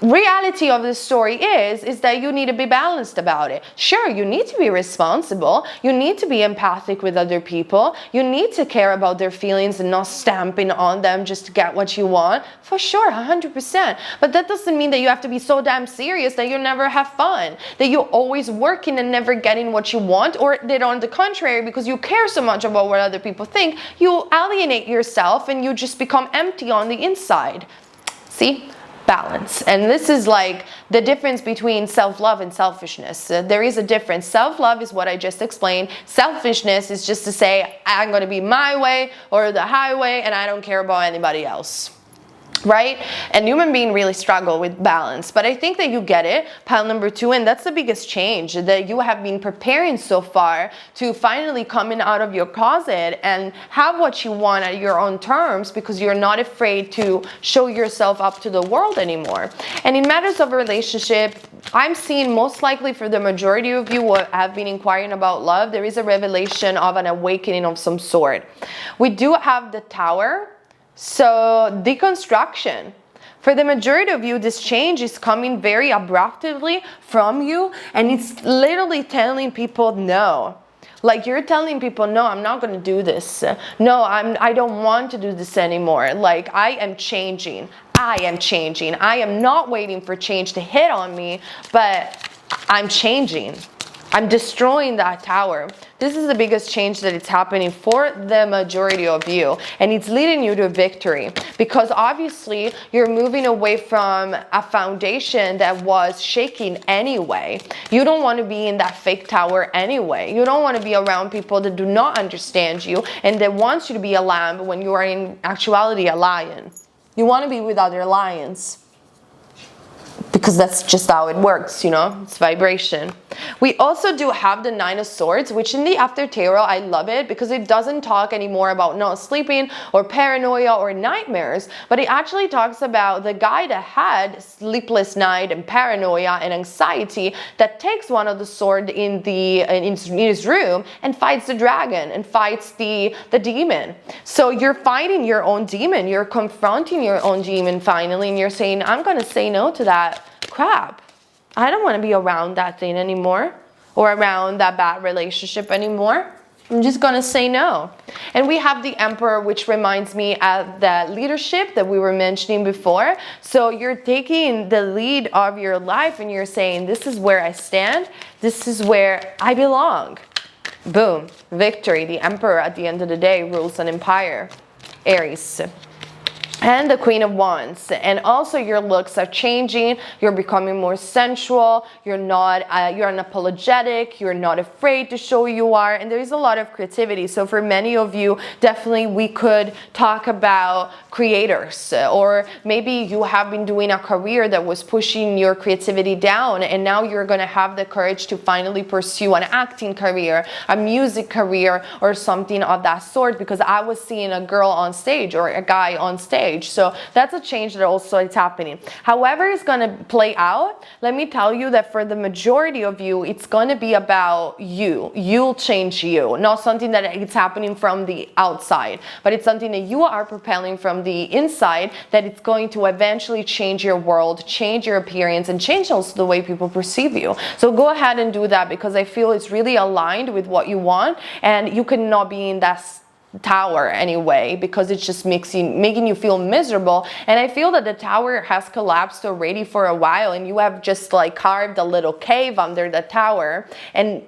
reality of the story is that you need to be balanced about it. Sure, you need to be responsible, you need to be empathic with other people, you need to care about their feelings and not stamping on them just to get what you want, for sure, 100%. But that doesn't mean that you have to be so damn serious that you never have fun, that you're always working and never getting what you want, or that on the contrary, because you care so much about what other people think, you alienate yourself and you just become empty on the inside. See? Balance. And this is like the difference between self-love and selfishness. There is a difference. Self-love is what I just explained. Selfishness is just to say, I'm going to be my way or the highway and I don't care about anybody else. Right? And human beings really struggle with balance, but I think that you get it, pile number 2, and that's the biggest change that you have been preparing so far to finally coming out of your closet and have what you want at your own terms, because you're not afraid to show yourself up to the world anymore. And in matters of relationship, I'm seeing most likely for the majority of you who have been inquiring about love, there is a revelation of an awakening of some sort. We do have the Tower. So deconstruction. For the majority of you, this change is coming very abruptly from you, and it's literally telling people no. Like you're telling people, no, I'm not going to do this. No, I don't want to do this anymore. Like I am changing. I am changing. I am not waiting for change to hit on me, but I'm changing. I'm destroying that tower. This is the biggest change that is happening for the majority of you, and it's leading you to victory, because obviously you're moving away from a foundation that was shaking anyway. You don't want to be in that fake tower anyway. You don't want to be around people that do not understand you and that wants you to be a lamb when you are in actuality a lion. You want to be with other lions, because that's just how it works, you know, it's vibration. We also do have the 9 of Swords, which in the After Tarot, I love it because it doesn't talk anymore about not sleeping or paranoia or nightmares, but it actually talks about the guy that had sleepless night and paranoia and anxiety that takes one of the sword in his room and fights the dragon and fights the demon. So you're fighting your own demon, you're confronting your own demon finally, and you're saying, I'm going to say no to that crap. I don't want to be around that thing anymore, or around that bad relationship anymore. I'm just going to say no. And we have the Emperor, which reminds me of the leadership that we were mentioning before. So you're taking the lead of your life and you're saying, this is where I stand. This is where I belong. Boom. Victory. The Emperor at the end of the day rules an empire. Aries. And the Queen of Wands. And also your looks are changing. You're becoming more sensual. You're unapologetic. You're not afraid to show who you are. And there is a lot of creativity. So for many of you, definitely we could talk about creators. Or maybe you have been doing a career that was pushing your creativity down, and now you're going to have the courage to finally pursue an acting career, a music career, or something of that sort, because I was seeing a girl on stage or a guy on stage. So that's a change that also is happening. However it's going to play out, let me tell you that for the majority of you, it's going to be about you. You'll change you, not something that it's happening from the outside, but it's something that you are propelling from the inside, that it's going to eventually change your world, change your appearance, and change also the way people perceive you. So go ahead and do that, because I feel it's really aligned with what you want, and you cannot be in that Tower anyway, because it's just making you feel miserable. And I feel that the tower has collapsed already for a while, and you have just like carved a little cave under the tower, and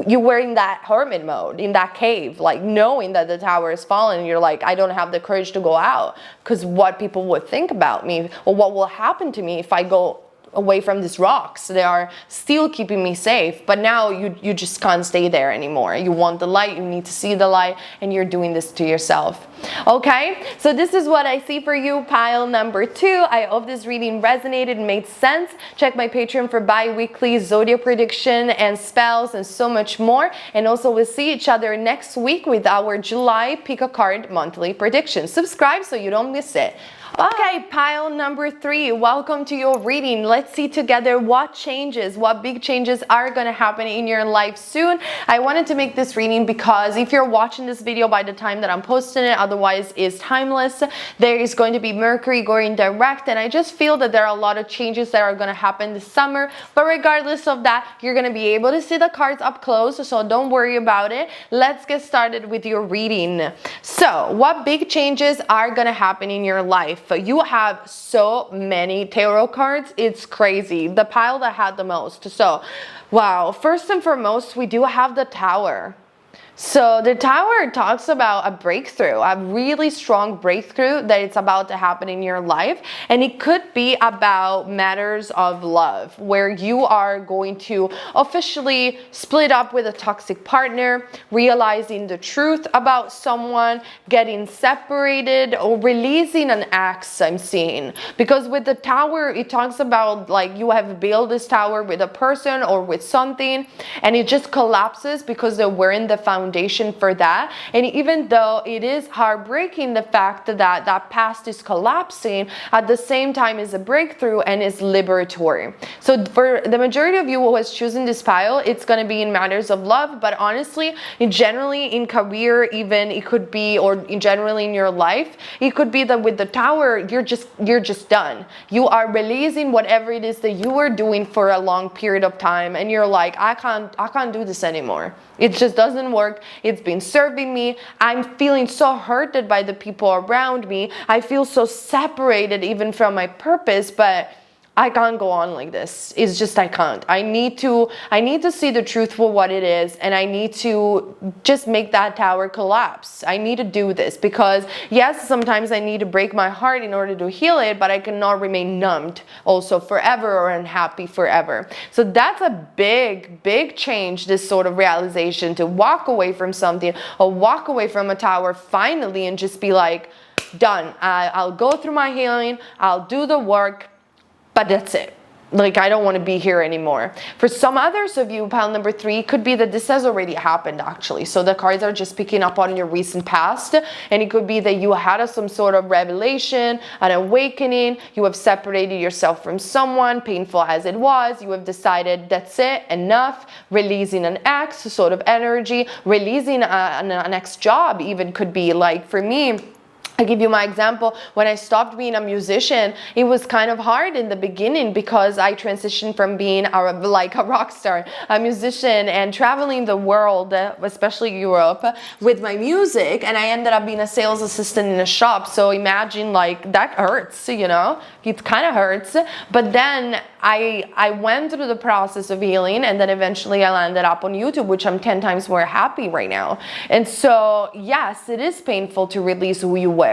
you were in that hermit mode in that cave, like knowing that the tower is falling. You're like, I don't have the courage to go out because what people would think about me, or what will happen to me if I go away from these rocks. They are still keeping me safe, but now you just can't stay there anymore. You want the light, you need to see the light, and you're doing this to yourself. Okay, so this is what I see for you, pile number 2. I hope this reading resonated and made sense. Check my Patreon for bi-weekly zodiac prediction and spells and so much more. And also we'll see each other next week with our July pick a card monthly prediction. Subscribe so you don't miss it. Okay, pile number 3, welcome to your reading. Let's see together what big changes are going to happen in your life soon. I wanted to make this reading because if you're watching this video by the time that I'm posting it, otherwise it's timeless, there is going to be Mercury going direct, and I just feel that there are a lot of changes that are going to happen this summer. But regardless of that, you're going to be able to see the cards up close, so don't worry about it. Let's get started with your reading. So, what big changes are going to happen in your life? You have so many tarot cards, it's crazy. The pile that had the most. So, wow. First and foremost, we do have the Tower. So the Tower talks about a breakthrough, a really strong breakthrough that it's about to happen in your life. And it could be about matters of love, where you are going to officially split up with a toxic partner, realizing the truth about someone, getting separated, or releasing an ex, I'm seeing. Because with the Tower, it talks about like you have built this tower with a person or with something, and it just collapses because they were in the foundation for that. And even though it is heartbreaking, the fact that that past is collapsing, at the same time is a breakthrough and is liberatory. So for the majority of you who has chosen this pile, it's going to be in matters of love, but honestly, generally in career, even it could be, or generally in your life, it could be that with the Tower, you're just done. You are releasing whatever it is that you were doing for a long period of time, and you're like, I can't do this anymore. It just doesn't work. It's been serving me. I'm feeling so hurted by the people around me. I feel so separated even from my purpose, but I can't go on like this. It's just, I can't. I need to see the truth for what it is, and I need to just make that tower collapse. I need to do this because yes, sometimes I need to break my heart in order to heal it, but I cannot remain numbed also forever or unhappy forever. So that's a big, big change, this sort of realization, to walk away from something or walk away from a tower finally and just be like, done. I'll go through my healing. I'll do the work. But that's it. Like, I don't want to be here anymore. For some others of you, pile number 3, could be that this has already happened actually. So the cards are just picking up on your recent past, and it could be that you had some sort of revelation, an awakening. You have separated yourself from someone, painful as it was. You have decided that's it, enough. Releasing an ex sort of energy, releasing an ex job even could be. Like for me, I give you my example. When I stopped being a musician, it was kind of hard in the beginning because I transitioned from being like a rock star, a musician, and traveling the world, especially Europe, with my music, and I ended up being a sales assistant in a shop. So imagine, like, that hurts, you know? It kind of hurts. But then I went through the process of healing, and then eventually I landed up on YouTube, which I'm 10 times more happy right now. And so, yes, it is painful to release who you were.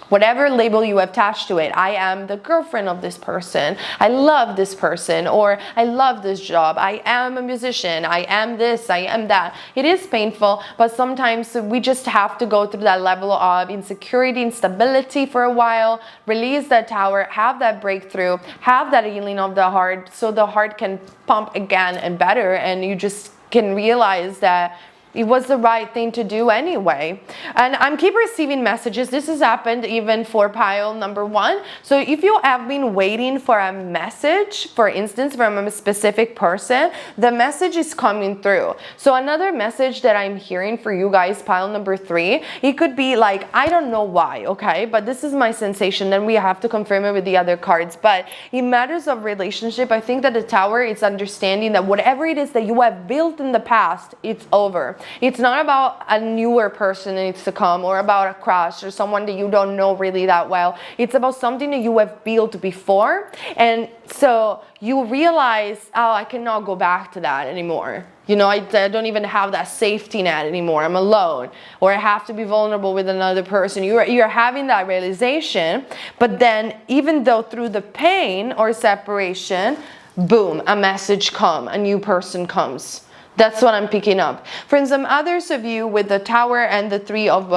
Whatever label you attach to it. I am the girlfriend of this person. I love this person. Or I love this job. I am a musician. I am this. I am that. It is painful, but sometimes we just have to go through that level of insecurity, instability for a while, release that tower, have that breakthrough, have that healing of the heart, so the heart can pump again and better, and you just can realize that it was the right thing to do anyway. And I'm keep receiving messages. This has happened even for pile number 1. So if you have been waiting for a message, for instance, from a specific person, the message is coming through. So another message that I'm hearing for you guys, pile number 3, it could be like, I don't know why, okay? But this is my sensation. Then we have to confirm it with the other cards. But in matters of relationship, I think that the Tower is understanding that whatever it is that you have built in the past, it's over. It's not about a newer person that needs to come, or about a crush or someone that you don't know really that well. It's about something that you have built before, and so you realize, oh, I cannot go back to that anymore. You know, I don't even have that safety net anymore. I'm alone, or I have to be vulnerable with another person. You're having that realization, but then even though through the pain or separation, boom, a message comes, a new person comes. That's what I'm picking up. For some others of you with the Tower and the Three of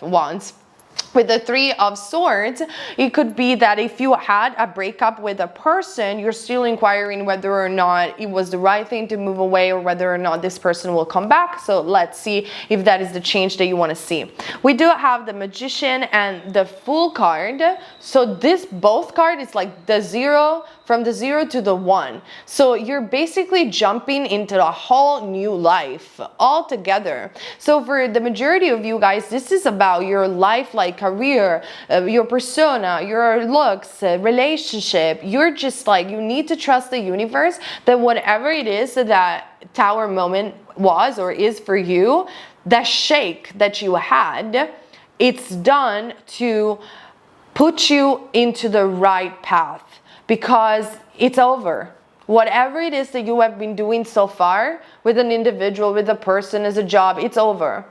Wands, with the Three of Swords, it could be that if you had a breakup with a person, you're still inquiring whether or not it was the right thing to move away, or whether or not this person will come back. So let's see if that is the change that you want to see. We do have the Magician and the Fool card. So this both card is like the zero, from the 0 to the 1. So you're basically jumping into a whole new life altogether. So for the majority of you guys, this is about your life, like career, your persona, your looks, relationship. You're just like, you need to trust the universe that whatever it is that Tower moment was or is for you, that shake that you had, it's done to put you into the right path. Because it's over. Whatever it is that you have been doing so far with an individual, with a person, as a job, it's over.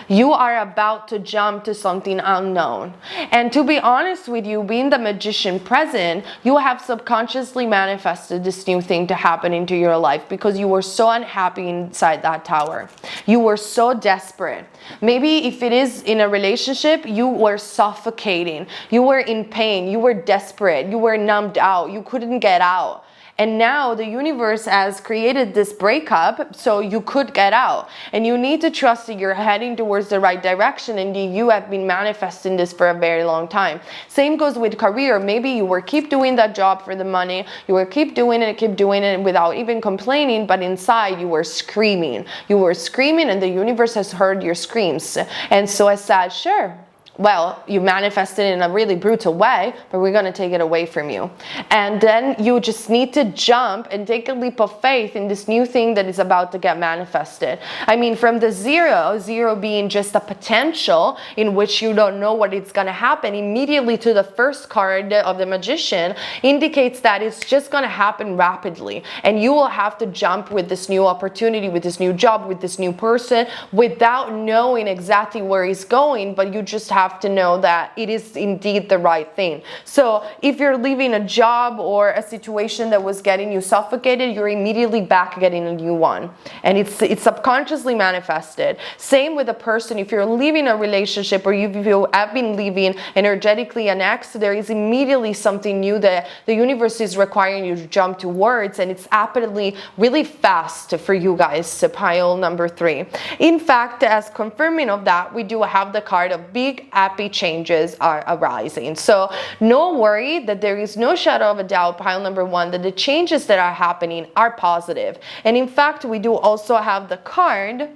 You are about to jump to something unknown. And to be honest with you, being the Magician present, you have subconsciously manifested this new thing to happen into your life because you were so unhappy inside that Tower. You were so desperate. Maybe if it is in a relationship, you were suffocating. You were in pain. You were desperate. You were numbed out. You couldn't get out. And now the universe has created this breakup so you could get out. And you need to trust that you're heading towards the right direction, and you have been manifesting this for a very long time. Same goes with career. Maybe you were keep doing that job for the money. You were keep doing it without even complaining, but inside you were screaming. You were screaming, and the universe has heard your screams. And so I said, sure. Well, you manifested in a really brutal way, but we're going to take it away from you. And then you just need to jump and take a leap of faith in this new thing that is about to get manifested. I mean, from the zero being just a potential in which you don't know what it's going to happen, immediately to the first card of the Magician indicates that it's just going to happen rapidly. And you will have to jump with this new opportunity, with this new job, with this new person, without knowing exactly where it's going, but you just have to know that it is indeed the right thing. So if you're leaving a job or a situation that was getting you suffocated, you're immediately back getting a new one. And it's subconsciously manifested. Same with a person. If you're leaving a relationship, or you have been leaving energetically an ex, there is immediately something new that the universe is requiring you to jump towards, and it's rapidly, really fast for you guys, pile number 3. In fact, as confirming of that, we do have the card of big happy changes are arising. So no worry that there is no shadow of a doubt, pile number 1, that the changes that are happening are positive. And in fact, we do also have the card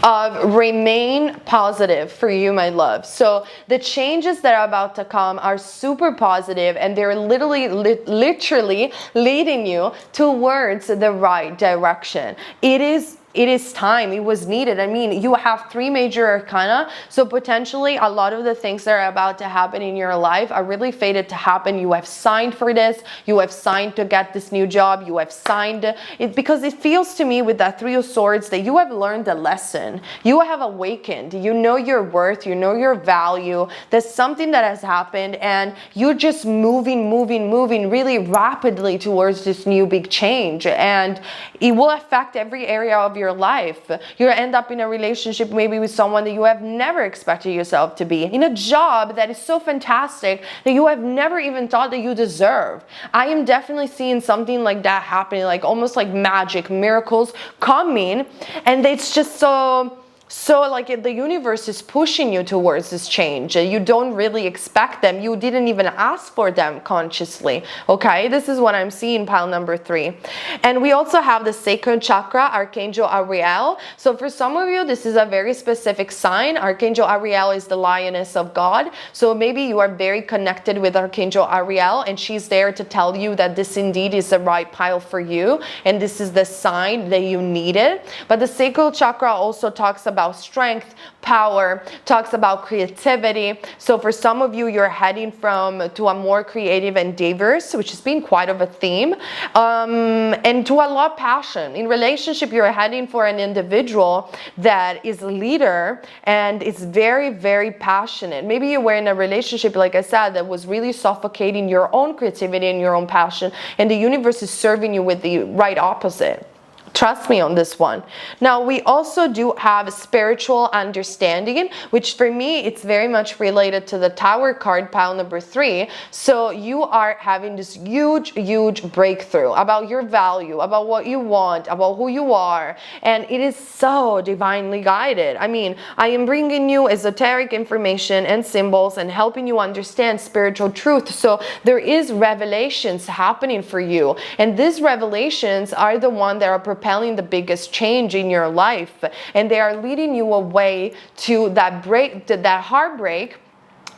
of remain positive for you, my love. So the changes that are about to come are super positive, and they're literally leading you towards the right direction. It is time. It was needed. I mean, you have 3 major arcana, so potentially a lot of the things that are about to happen in your life are really fated to happen. You have signed for this. You have signed to get this new job. You have signed it because it feels to me with that 3 of Swords that you have learned a lesson. You have awakened. You know your worth. You know your value. There's something that has happened, and you're just moving really rapidly towards this new big change, and it will affect every area of your life. You'll end up in a relationship maybe with someone that you have never expected yourself to be, in a job that is so fantastic that you have never even thought that you deserve. I am definitely seeing something like that happening, like almost like magic, miracles coming, and it's just so So like the universe is pushing you towards this change. You don't really expect them. You didn't even ask for them consciously. Okay, this is what I'm seeing, pile number 3. And we also have the sacral chakra, Archangel Ariel. So for some of you, this is a very specific sign. Archangel Ariel is the lioness of God. So maybe you are very connected with Archangel Ariel, and she's there to tell you that this indeed is the right pile for you, and this is the sign that you needed. But the sacral chakra also talks about strength, power, talks about creativity. So for some of you, you're heading to a more creative endeavors, which has been quite of a theme, and to a lot of passion. In relationship, you're heading for an individual that is a leader and is very, very passionate. Maybe you were in a relationship, like I said, that was really suffocating your own creativity and your own passion, and the universe is serving you with the right opposite. Trust me on this one. Now, we also do have spiritual understanding, which for me, it's very much related to the Tower card, pile number 3. So you are having this huge, huge breakthrough about your value, about what you want, about who you are. And it is so divinely guided. I mean, I am bringing you esoteric information and symbols and helping you understand spiritual truth. So there is revelations happening for you. And these revelations are the ones that are propelling the biggest change in your life, and they are leading you away to that heartbreak,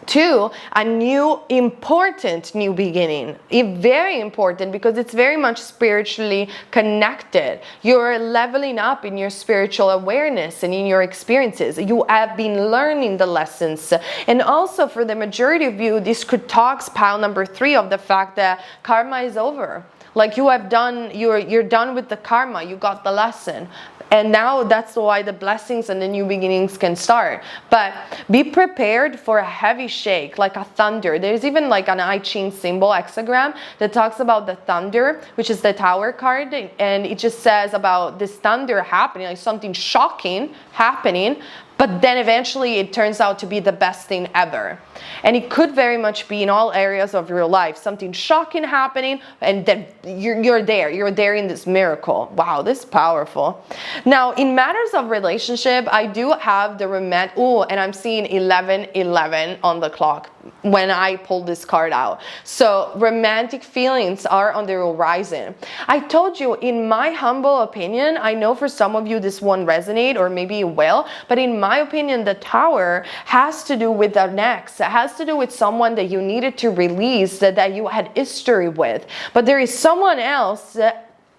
to a new important new beginning. Very important, because it's very much spiritually connected. You're leveling up in your spiritual awareness and in your experiences. You have been learning the lessons. And also for the majority of you, this could talk, pile number 3, of the fact that karma is over. Like you have done, you're done with the karma, you got the lesson. And now that's why the blessings and the new beginnings can start. But be prepared for a heavy shake, like a thunder. There's even like an I Ching symbol, hexagram, that talks about the thunder, which is the Tower card. And it just says about this thunder happening, like something shocking happening. But then eventually it turns out to be the best thing ever. And it could very much be in all areas of your life. Something shocking happening, and then you're there in this miracle. Wow, this is powerful. Now, in matters of relationship, I do have the romantic, and I'm seeing 11:11 on the clock when I pulled this card out. So romantic feelings are on the horizon. I told you, in my humble opinion, I know for some of you this won't resonate, or maybe it will, but in my opinion, the Tower has to do with the next. It has to do with someone that you needed to release, that you had history with. But there is someone else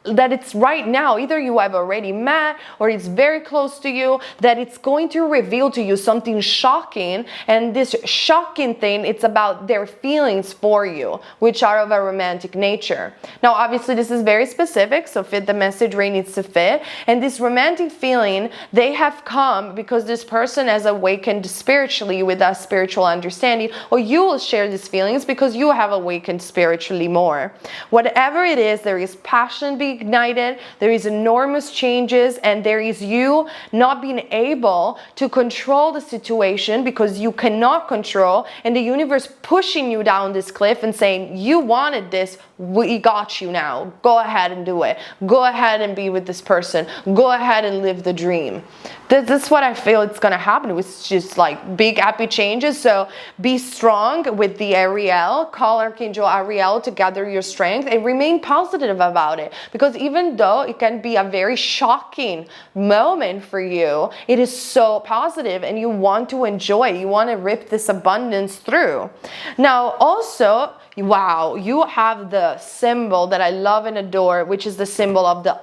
that it's right now, either you have already met or it's very close to you, that it's going to reveal to you something shocking. And this shocking thing, it's about their feelings for you, which are of a romantic nature. Now, obviously, this is very specific, so fit the message where it needs to fit. And this romantic feeling, they have come because this person has awakened spiritually with a spiritual understanding, or you will share these feelings because you have awakened spiritually more. Whatever it is, there is passion being ignited, there is enormous changes, and there is you not being able to control the situation because you cannot control, and the universe pushing you down this cliff and saying, you wanted this, we got you now, go ahead and do it, go ahead and be with this person, go ahead and live the dream. That's what I feel it's gonna happen. It's just like big happy changes. So be strong with the Ariel, call Archangel Ariel to gather your strength and remain positive about it, because even though it can be a very shocking moment for you, it is so positive and you want to enjoy, you want to rip this abundance through. Now also, wow, you have the symbol that I love and adore, which is the symbol of the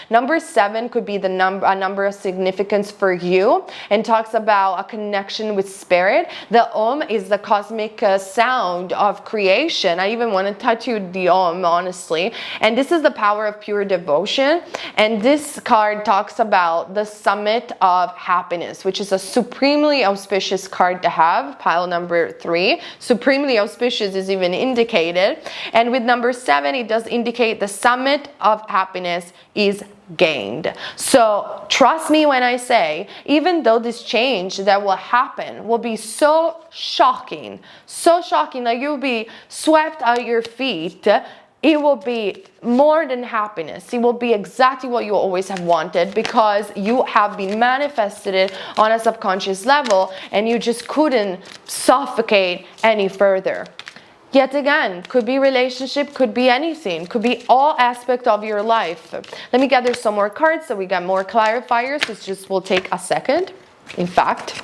Number 7 could be a number of significance for you, and talks about a connection with spirit. The is the cosmic sound of creation. I even want to tattoo the honestly. And this is the power of pure devotion. And this card talks about the summit of happiness, which is a supremely auspicious card to have, pile number 3. Supremely auspicious is even indicated. And with number 7, it does indicate the summit of happiness is gained. So trust me when I say, even though this change that will happen will be so shocking that you'll be swept out your feet, it will be more than happiness. It will be exactly what you always have wanted, because you have been manifested it on a subconscious level and you just couldn't suffocate any further. Yet again, could be relationship, could be anything, could be all aspect of your life. Let me gather some more cards so we get more clarifiers. This just will take a second, in fact.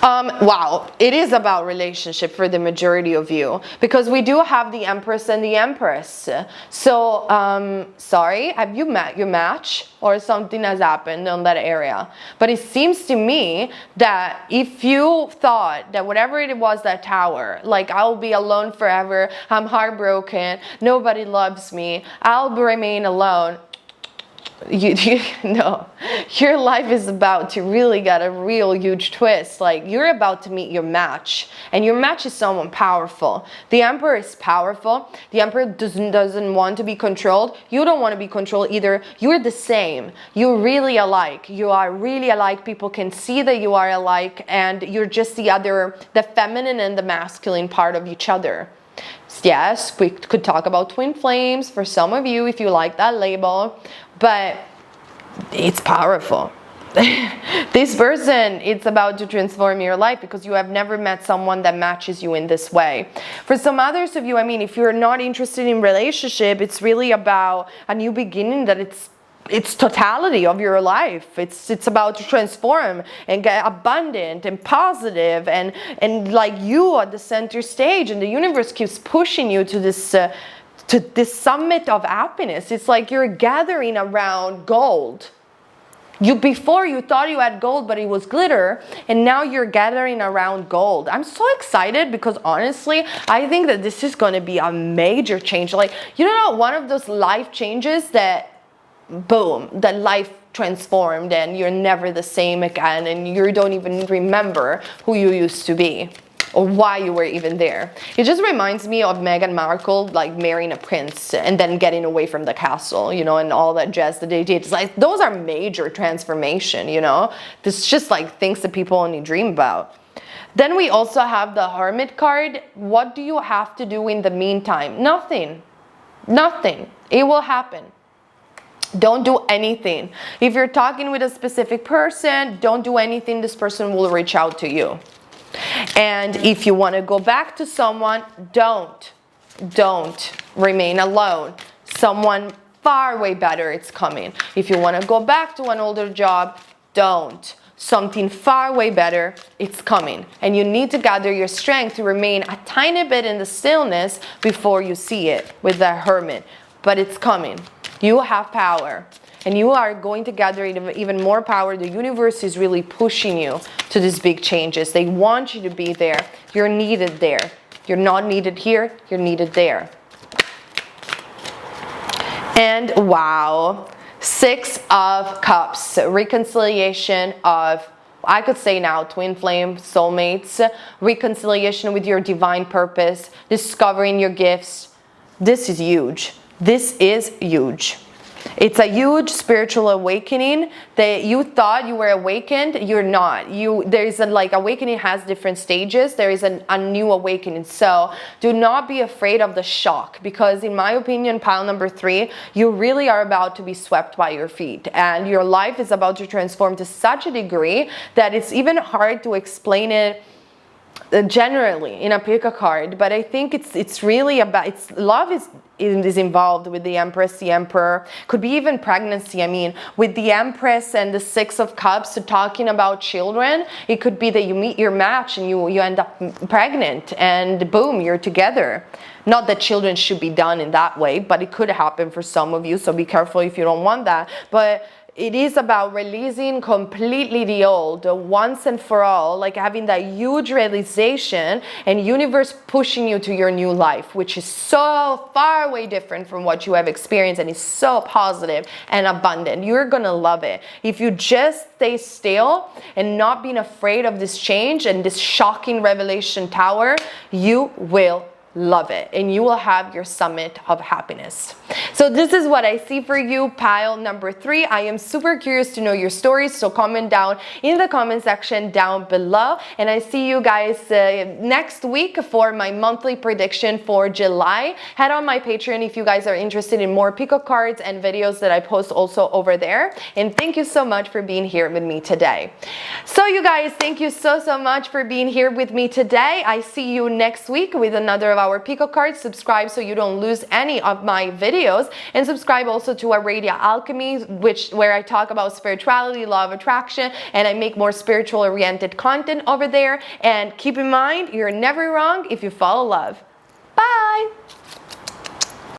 Wow, it is about relationship for the majority of you, because we do have the Empress and the Empress. So, sorry, have you met your match, or something has happened on that area? But it seems to me that if you thought that whatever it was, that tower, like I'll be alone forever, I'm heartbroken, nobody loves me, I'll remain alone. You know, your life is about to really get a real huge twist. Like, you're about to meet your match, and your match is someone powerful. The Emperor is powerful. The Emperor doesn't want to be controlled. You don't want to be controlled either. You're the same. You're really alike. You are really alike. People can see that you are alike, and you're just the feminine and the masculine part of each other. Yes, we could talk about twin flames for some of you if you like that label, but it's powerful. This person, it's about to transform your life, because you have never met someone that matches you in this way. For some others of you, I mean, if you're not interested in relationship, it's really about a new beginning, that it's totality of your life. It's about to transform and get abundant and positive, and like you at the center stage, and the universe keeps pushing you to this summit of happiness. It's like you're gathering around gold. Before you thought you had gold, but it was glitter, and now you're gathering around gold. I'm so excited, because honestly, I think that this is going to be a major change. Like, you know, one of those life changes that boom, that life transformed and you're never the same again, and you don't even remember who you used to be or why you were even there. It just reminds me of Meghan Markle, like marrying a prince and then getting away from the castle, you know, and all that jazz that they did. It's like, those are major transformation, you know. This is just like things that people only dream about. Then we also have the Hermit card. What do you have to do in the meantime? Nothing. Nothing. It will happen. Don't do anything. If you're talking with a specific person, don't do anything. This person will reach out to you. And if you want to go back to someone, don't remain alone. Someone far way better is coming. If you want to go back to an older job, don't. Something far way better, it's coming. And you need to gather your strength to remain a tiny bit in the stillness before you see it with the Hermit. But it's coming. You have power, and you are going to gather even more power. The universe is really pushing you to these big changes. They want you to be there. You're needed there. You're not needed here. You're needed there. And wow, 6 of Cups, reconciliation of, I could say now, twin flame, soulmates, reconciliation with your divine purpose, discovering your gifts. This is huge. This is huge. It's a huge spiritual awakening that you thought you were awakened. You're not. Awakening has different stages. There is a new awakening. So do not be afraid of the shock, because in my opinion, pile number 3, you really are about to be swept by your feet, and your life is about to transform to such a degree that it's even hard to explain it generally in a pick a card. But I think it's really about, love is involved with the Empress, the Emperor, could be even pregnancy. I mean, with the Empress and the 6 of Cups, so talking about children, it could be that you meet your match and you end up pregnant, and boom, you're together. Not that children should be done in that way, but it could happen for some of you, so be careful if you don't want that. But it is about releasing completely the old once and for all, like having that huge realization, and universe pushing you to your new life, which is so far away different from what you have experienced, and is so positive and abundant. You're gonna love it. If you just stay still and not being afraid of this change and this shocking revelation tower, you will love it, and you will have your summit of happiness. So this is what I see for you, pile number 3. I am super curious to know your stories, so comment down in the comment section down below, and I see you guys next week for my monthly prediction for July. Head on my Patreon if you guys are interested in more pico cards and videos that I post also over there. And thank you so much for being here with me today. So you guys, thank you so much for being here with me today. I see you next week with another of our pico cards. Subscribe so you don't lose any of my videos, and subscribe also to our Radio Alchemy, where I talk about spirituality, law of attraction, and I make more spiritual oriented content over there. And keep in mind, you're never wrong if you follow love. Bye.